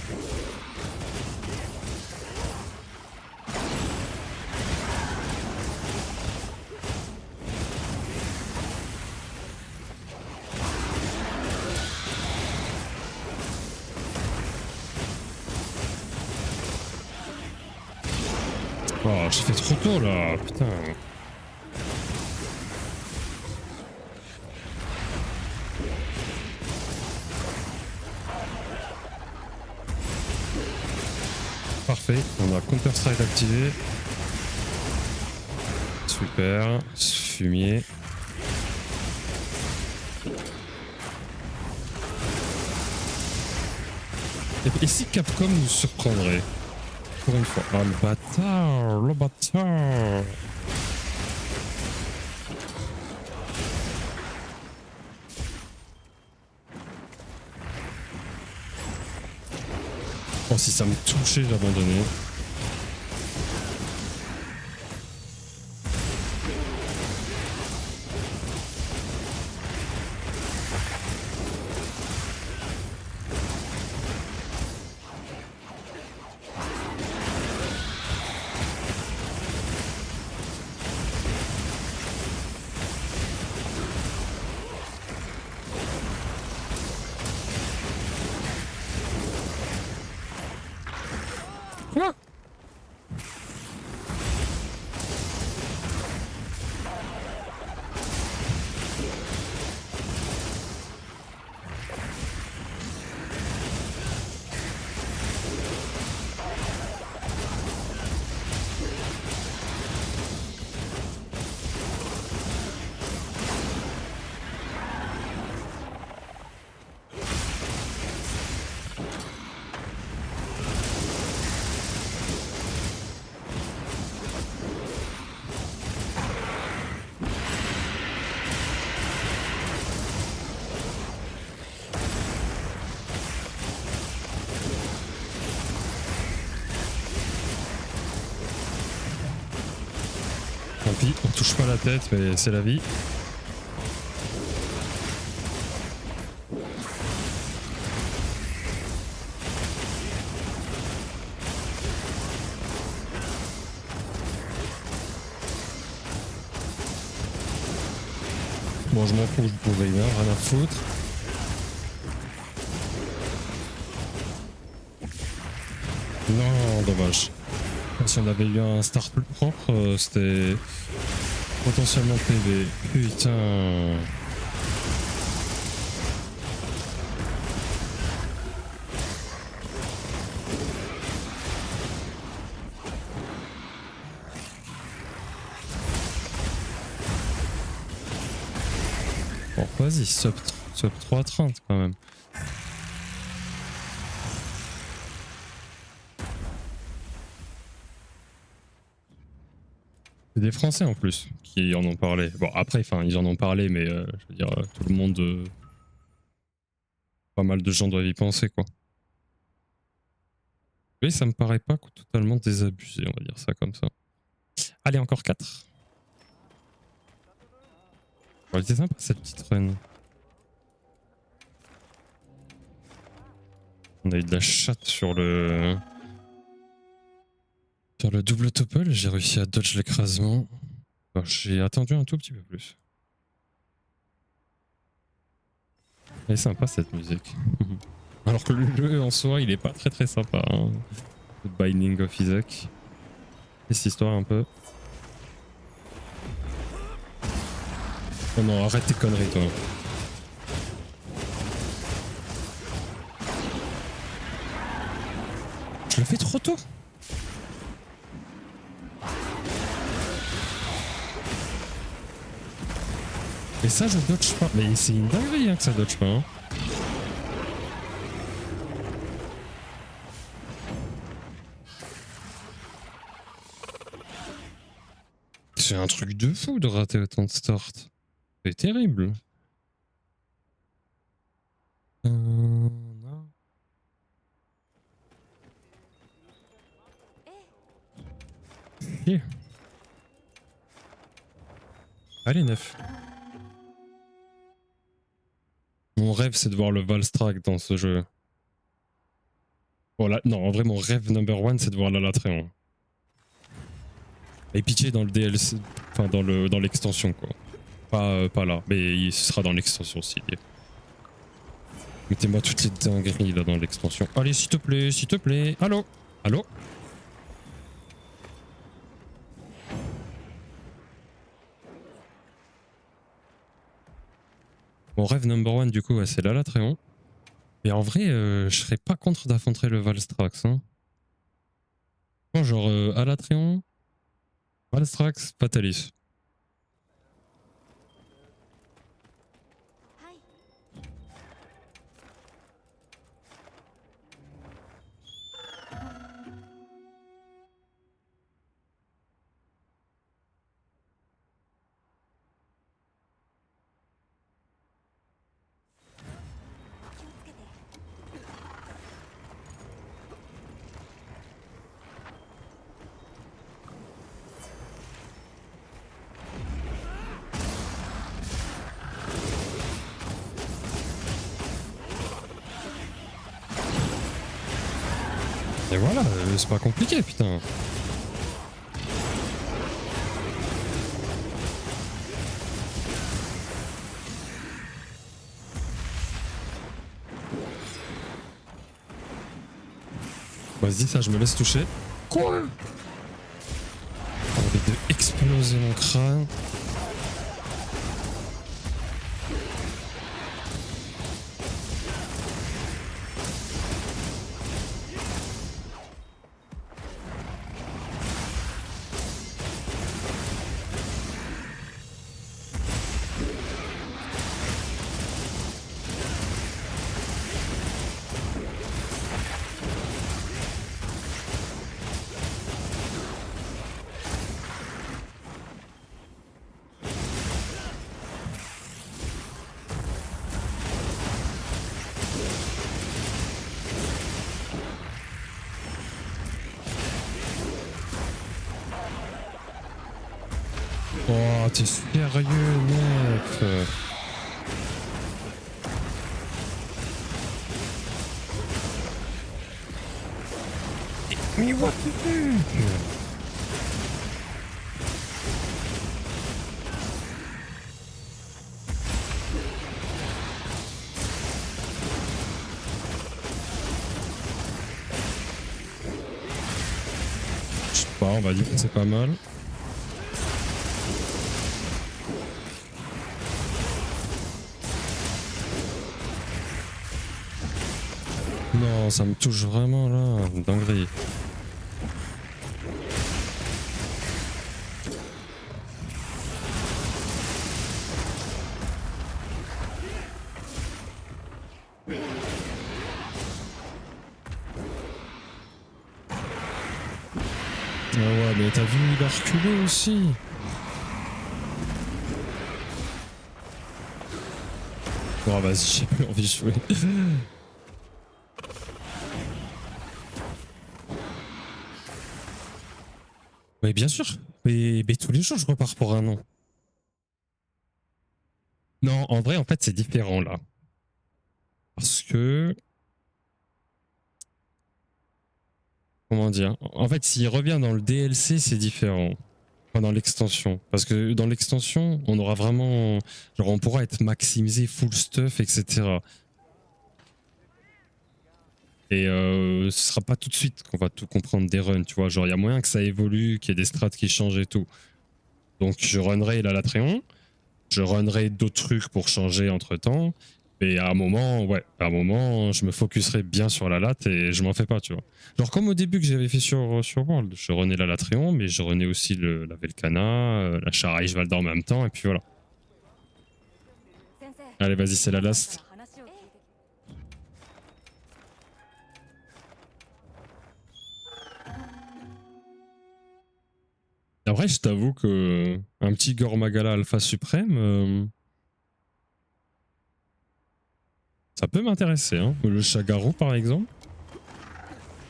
Oh, j'ai fait trop tôt là, putain. Parfait, on a Counter-Strike activé. Super, fumier. Et si Capcom nous surprendrait? Pour une fois. Oh le bâtard, le bâtard. Oh si ça me touchait, j'abandonnais. Tant pis, on touche pas la tête, mais c'est la vie. Bon, je m'en fous, je pouvais rien à foutre. Non, dommage. Si on avait eu un start plus propre, c'était potentiellement PV. Putain. Bon, vas-y, sub 3,30 quand même. C'est des Français en plus qui en ont parlé. Bon, après, enfin, ils en ont parlé, mais je veux dire, tout le monde. Pas mal de gens doivent y penser, quoi. Oui, ça me paraît pas totalement désabusé, on va dire ça comme ça. Allez, encore 4. Bon, elle était sympa cette petite run. On a eu de la chatte sur le. Sur le double topple, j'ai réussi à dodge l'écrasement. Bon, j'ai attendu un tout petit peu plus. Elle est sympa cette musique. Alors que le jeu en soi, il est pas très sympa. Hein. The Binding of Isaac. Et cette histoire un peu. Oh non, arrête tes conneries toi. Je le fais trop tôt. Et ça, je dodge pas. Mais c'est une dinguerie hein, que ça dodge pas. Hein. C'est un truc de fou de rater autant de start. C'est terrible. Non. Yeah. Allez, 9. Mon rêve, c'est de voir le Valstrak dans ce jeu. Voilà. Non, en vrai, mon rêve number one, c'est de voir l'Alatréon. Et pitié dans le DLC, enfin dans l'extension quoi. Pas là, mais ce sera dans l'extension aussi. Mettez-moi toutes les dingueries là dans l'extension. Allez, s'il te plaît, s'il te plaît. Allô? Allô? Mon rêve number one du coup, ouais, c'est l'Alatréon. Et en vrai, je serais pas contre d'affronter le Valstrax. Hein. Non, genre Alatréon, Valstrax, Fatalis. Et voilà, c'est pas compliqué, putain. Vas-y, ça, je me laisse toucher. Quoi? J'ai envie de exploser mon crâne. Oh, t'es sérieux, mec? Mais what the fuck? Je sais pas, on va dire que c'est pas mal. Non, ça me touche vraiment là, dinguerie. Ah ouais, mais t'as vu, il a reculé aussi. Bon, vas-y, j'ai plus envie de jouer. Mais bien sûr, mais tous les jours je repars pour un an. Non, en vrai, en fait, c'est différent là. Parce que. Comment dire? En fait, s'il revient dans le DLC, c'est différent. Enfin, dans l'extension. Parce que dans l'extension, on aura vraiment. Genre, on pourra être maximisé, full stuff, etc. Et ce sera pas tout de suite qu'on va tout comprendre des runs, tu vois. Genre, il y a moyen que ça évolue, qu'il y ait des strats qui changent et tout. Donc, je runnerai la Latréon. Je runnerai d'autres trucs pour changer entre temps. Et à un moment, ouais, à un moment, je me focuserai bien sur la latte et je m'en fais pas, tu vois. Genre comme au début que j'avais fait sur World, je renais la Latréon, mais je renais aussi la Velkana, la Chara Ishvalda en même temps, et puis voilà. Allez, vas-y, c'est la last. Après, je t'avoue que un petit Gormagala Alpha Suprême, ça peut m'intéresser, hein. Le Shagaru, par exemple,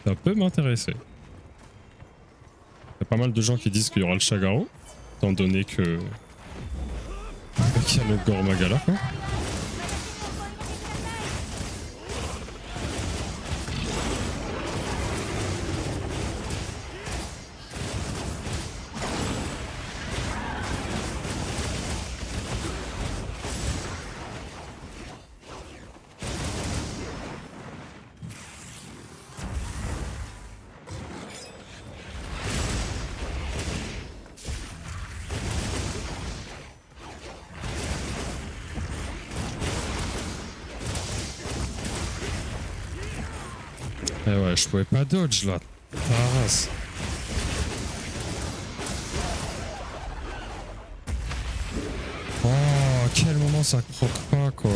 ça peut m'intéresser. Il y a pas mal de gens qui disent qu'il y aura le Shagaru, étant donné que qu'il y a le Gormagala, quoi. Eh ouais, je pouvais pas dodge là. Ah, race. Oh, à quel moment ça croque pas, quoi.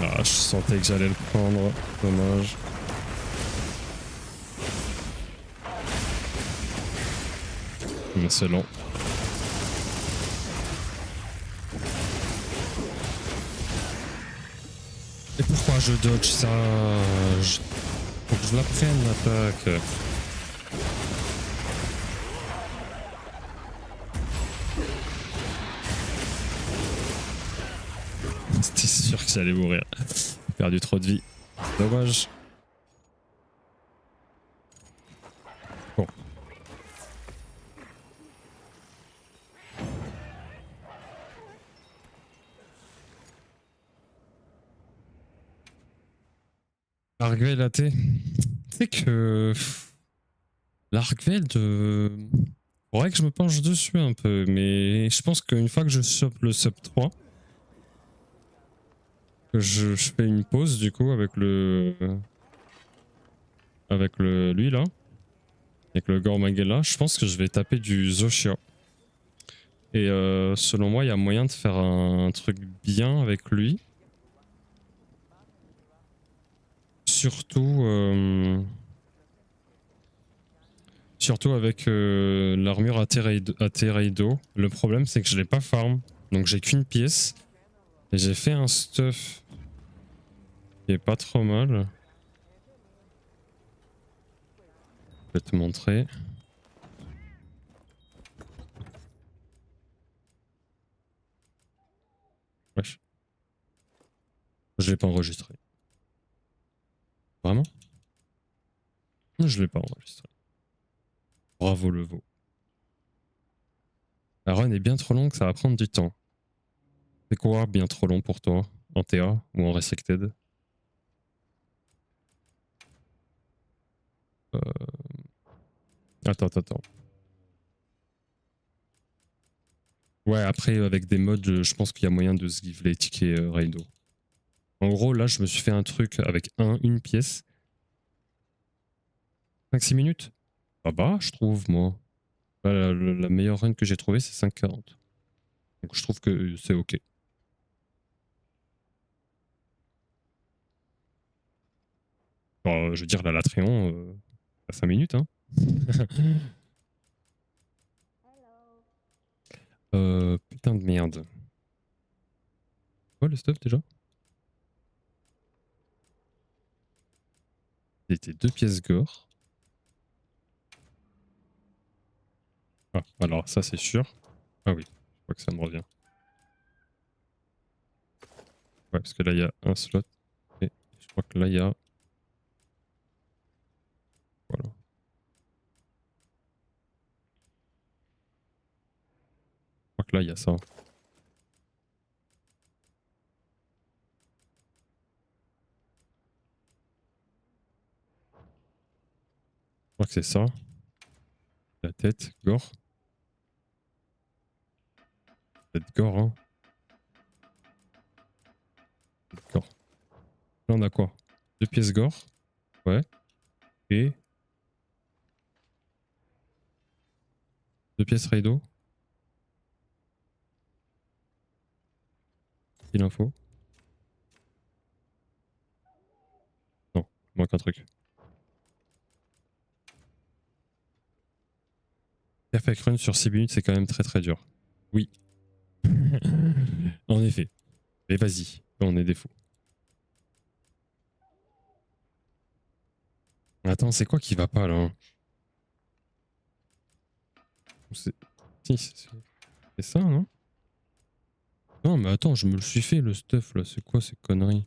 Ah, je sentais que j'allais le prendre. Dommage. Mais c'est lent. Et pourquoi je dodge ça? Faut que je la prenne, l'attaque. C'était sûr que j'allais mourir. J'ai perdu trop de vie. Dommage. Bon. L'argvel AT. Tu sais que. L'argvel de. Faudrait que je me penche dessus un peu, mais je pense qu'une fois que je chope le sub 3, je fais une pause du coup avec le avec lui là, avec le Gormagala, je pense que je vais taper du Zoshia. Et selon moi, il y a moyen de faire un truc bien avec lui. Surtout, surtout avec l'armure Ateraido. Le problème, c'est que je l'ai pas farm. Donc j'ai qu'une pièce. Et j'ai fait un stuff qui est pas trop mal. Je vais te montrer. Wesh. Je l'ai pas enregistré. Vraiment? Je l'ai pas enregistré. Bravo le veau. La run est bien trop longue, ça va prendre du temps. C'est quoi bien trop long pour toi? En TA ou en Resected? Attends. Ouais, après, avec des mods, je pense qu'il y a moyen de se give les tickets Raido. En gros, là, je me suis fait un truc avec une pièce. 5-6 minutes? Ah bah, je trouve, moi. La meilleure run que j'ai trouvée, c'est 5,40. Donc je trouve que c'est ok. Enfin, je veux dire, la Latréon, à 5 minutes, hein. Putain de merde. Quoi le stuff déjà? C'était 2 pièces gore. Ah, alors ça c'est sûr. Ah oui, je crois que ça me revient. Ouais, parce que là il y a un slot. Et je crois que là il y a... Voilà. Je crois que là il y a ça. Je crois que c'est ça. La tête, gore. Tête gore, hein. Tête gore. Là on a quoi? 2 pièces gore. Ouais. Et 2 pièces Raido. Il info. Non, il manque un truc. Perfect run sur 6 minutes, c'est quand même très très dur. Oui. En effet. Mais vas-y, on est des fous. Attends, c'est quoi qui va pas là? Si, c'est ça, non? Non, mais attends, je me le suis fait le stuff là, c'est quoi ces conneries?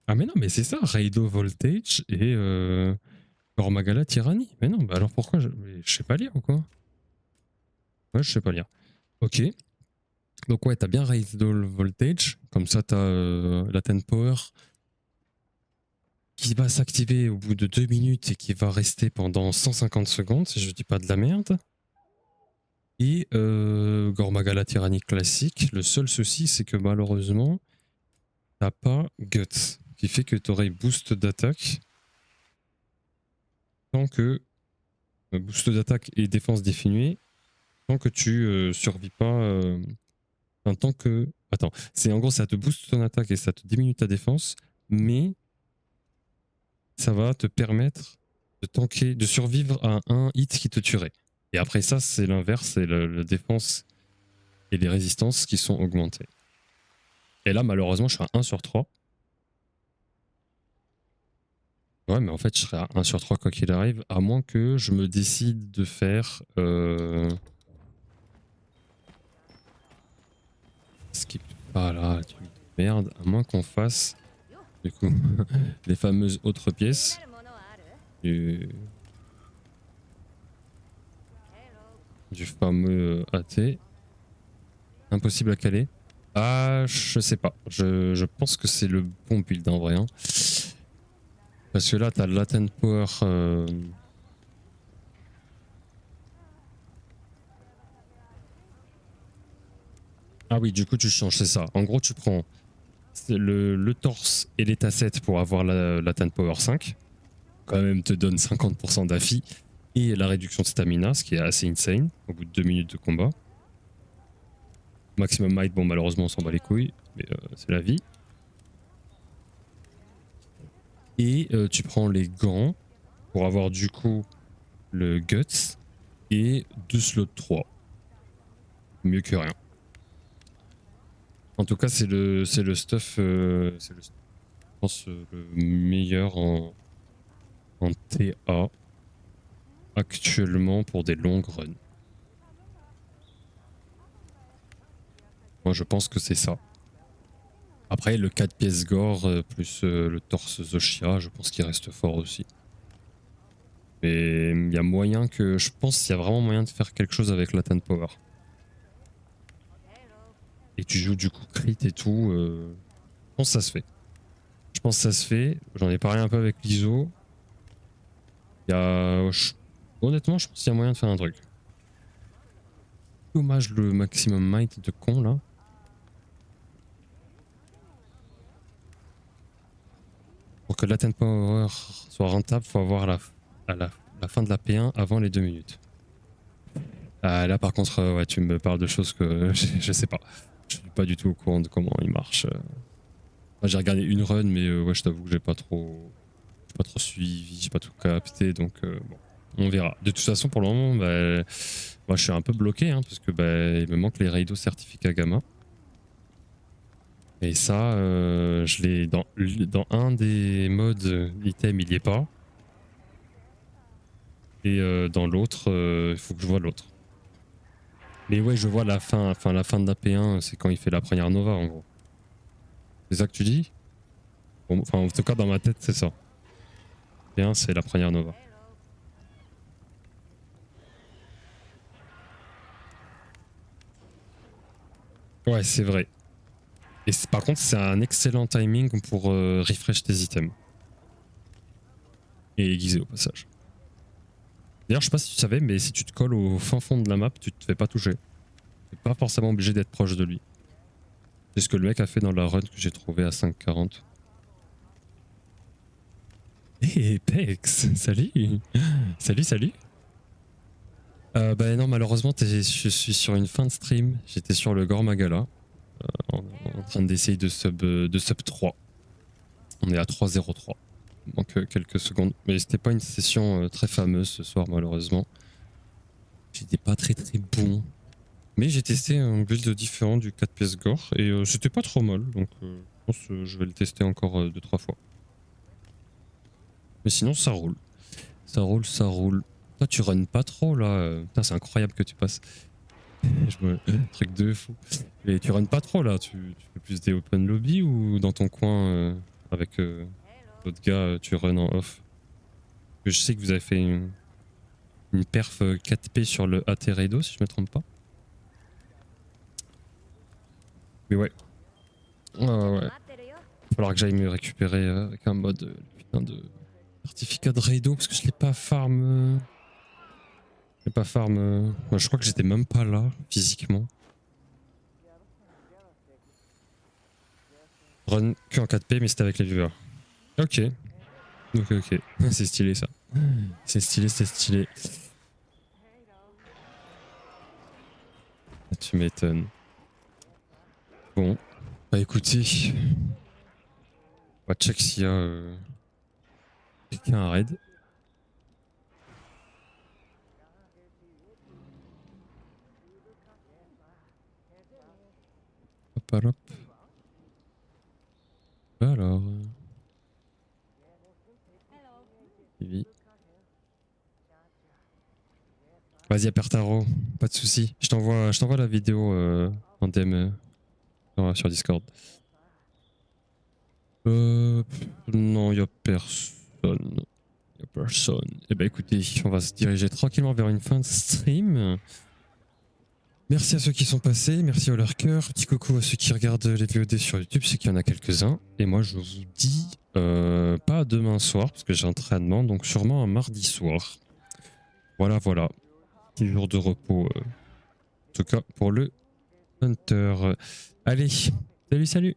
Ah, mais non, mais c'est ça, Raido Voltage et Gormagala Tyranny. Mais non, bah alors pourquoi je sais pas lire ou quoi? Ouais, je sais pas lire. Ok. Donc, ouais, t'as bien Raido Voltage, comme ça t'as Latent Power qui va s'activer au bout de 2 minutes et qui va rester pendant 150 secondes, si je dis pas de la merde. Et Gormagala Tyranny classique. Le seul souci, c'est que malheureusement, t'as pas Guts, qui fait que t'aurais boost d'attaque tant que boost d'attaque et défense diminuée tant que tu survis pas. Enfin, tant que. Attends, c'est en gros, ça te booste ton attaque et ça te diminue ta défense, mais ça va te permettre de tanker, de survivre à un hit qui te tuerait. Et après ça, c'est l'inverse, c'est la défense et les résistances qui sont augmentées. Et là, malheureusement, je suis à 1 sur 3. Ouais, mais en fait, je serai à 1 sur 3 quoi qu'il arrive, à moins que je me décide de faire... Skip. Ah là, truc de merde. À moins qu'on fasse, du coup, les fameuses autres pièces. Du fameux AT. Impossible à caler. Ah, je sais pas. Je pense que c'est le bon build en vrai. Hein. Parce que là, t'as Latent Power. Ah oui, du coup tu changes, c'est ça. En gros tu prends le torse et l'état 7 pour avoir la Tan Power 5. Quand même te donne 50% d'affi. Et la réduction de stamina, ce qui est assez insane, au bout de 2 minutes de combat. Maximum might, bon malheureusement on s'en bat les couilles, mais c'est la vie. Et tu prends les gants pour avoir du coup le guts et 2 slots 3. Mieux que rien. En tout cas c'est le stuff, c'est je pense le meilleur en TA actuellement pour des longues runs. Moi je pense que c'est ça. Après le 4 pièces gore plus le torse Zoshia, je pense qu'il reste fort aussi. Mais il y a moyen que... Je pense qu'il y a vraiment moyen de faire quelque chose avec la Tan Power. Et tu joues du coup crit et tout. Je pense que ça se fait. Je pense que ça se fait. J'en ai parlé un peu avec l'ISO. Il y a... Honnêtement, je pense qu'il y a moyen de faire un truc. Dommage le maximum might de con là. Pour que la Tan Power soit rentable, faut avoir la fin de la P1 avant les 2 minutes. Ah, là par contre, ouais, tu me parles de choses que je sais pas. Je suis pas du tout au courant de comment il marche. Moi, j'ai regardé une run, mais ouais, je t'avoue que j'ai pas trop suivi, j'ai pas tout capté, donc bon, on verra. De toute façon, pour le moment, bah, moi je suis un peu bloqué, hein, parce que bah, il me manque les Raido certificats Gamma. Et ça, je l'ai dans un des modes item, il y est pas. Et dans l'autre, il faut que je vois l'autre. Mais ouais, je vois la fin de la P1, c'est quand il fait la première Nova en gros. C'est ça que tu dis? Bon, enfin, en tout cas, dans ma tête, c'est ça. P1, c'est la première Nova. Ouais, c'est vrai. Et par contre, c'est un excellent timing pour refresh tes items. Et aiguiser au passage. D'ailleurs, je sais pas si tu savais, mais si tu te colles au fin fond de la map, tu te fais pas toucher. T'es pas forcément obligé d'être proche de lui. C'est ce que le mec a fait dans la run que j'ai trouvé à 5,40. Hey Pex, salut. Salut. Bah non, malheureusement, je suis sur une fin de stream. J'étais sur le Gormagala, en train d'essayer de sub 3. On est à 3,03. Il manque quelques secondes. Mais c'était pas une session très fameuse ce soir, malheureusement. J'étais pas très bon. Mais j'ai testé un build différent du 4 pièces gore et c'était pas trop mal. Donc je pense que je vais le tester encore 2-3 fois. Mais sinon, ça roule. Ça roule. Toi, tu runs pas trop là. Putain, c'est incroyable que tu passes. Truc de fou. Et tu runs pas trop là. Tu fais plus des open lobby ou dans ton coin avec d'autres gars, tu runs en off? Je sais que vous avez fait une perf 4P sur le AT Raido, si je me trompe pas. Mais ouais. Ouais. Il va falloir que j'aille me récupérer avec un mode putain de certificat de Raido parce que je l'ai pas farm. Moi, je crois que j'étais même pas là physiquement. Run que en 4P mais c'était avec les viewers. Ok. C'est stylé ça. C'est stylé. Tu m'étonnes. Bon. Bah écoutez. On va check s'il y a quelqu'un à raid. Hop. Alors. Vas-y, Apertaro, pas de soucis. Je t'envoie la vidéo en DM sur Discord. Non, y a personne. Eh ben écoutez, on va se diriger tranquillement vers une fin de stream. Merci à ceux qui sont passés, merci à leur cœur. Petit coucou à ceux qui regardent les VOD sur YouTube, c'est qu'il y en a quelques-uns. Et moi, je vous dis pas demain soir, parce que j'ai entraînement, donc sûrement un mardi soir. Voilà. Petit jour de repos, en tout cas pour le Hunter. Allez, salut, salut.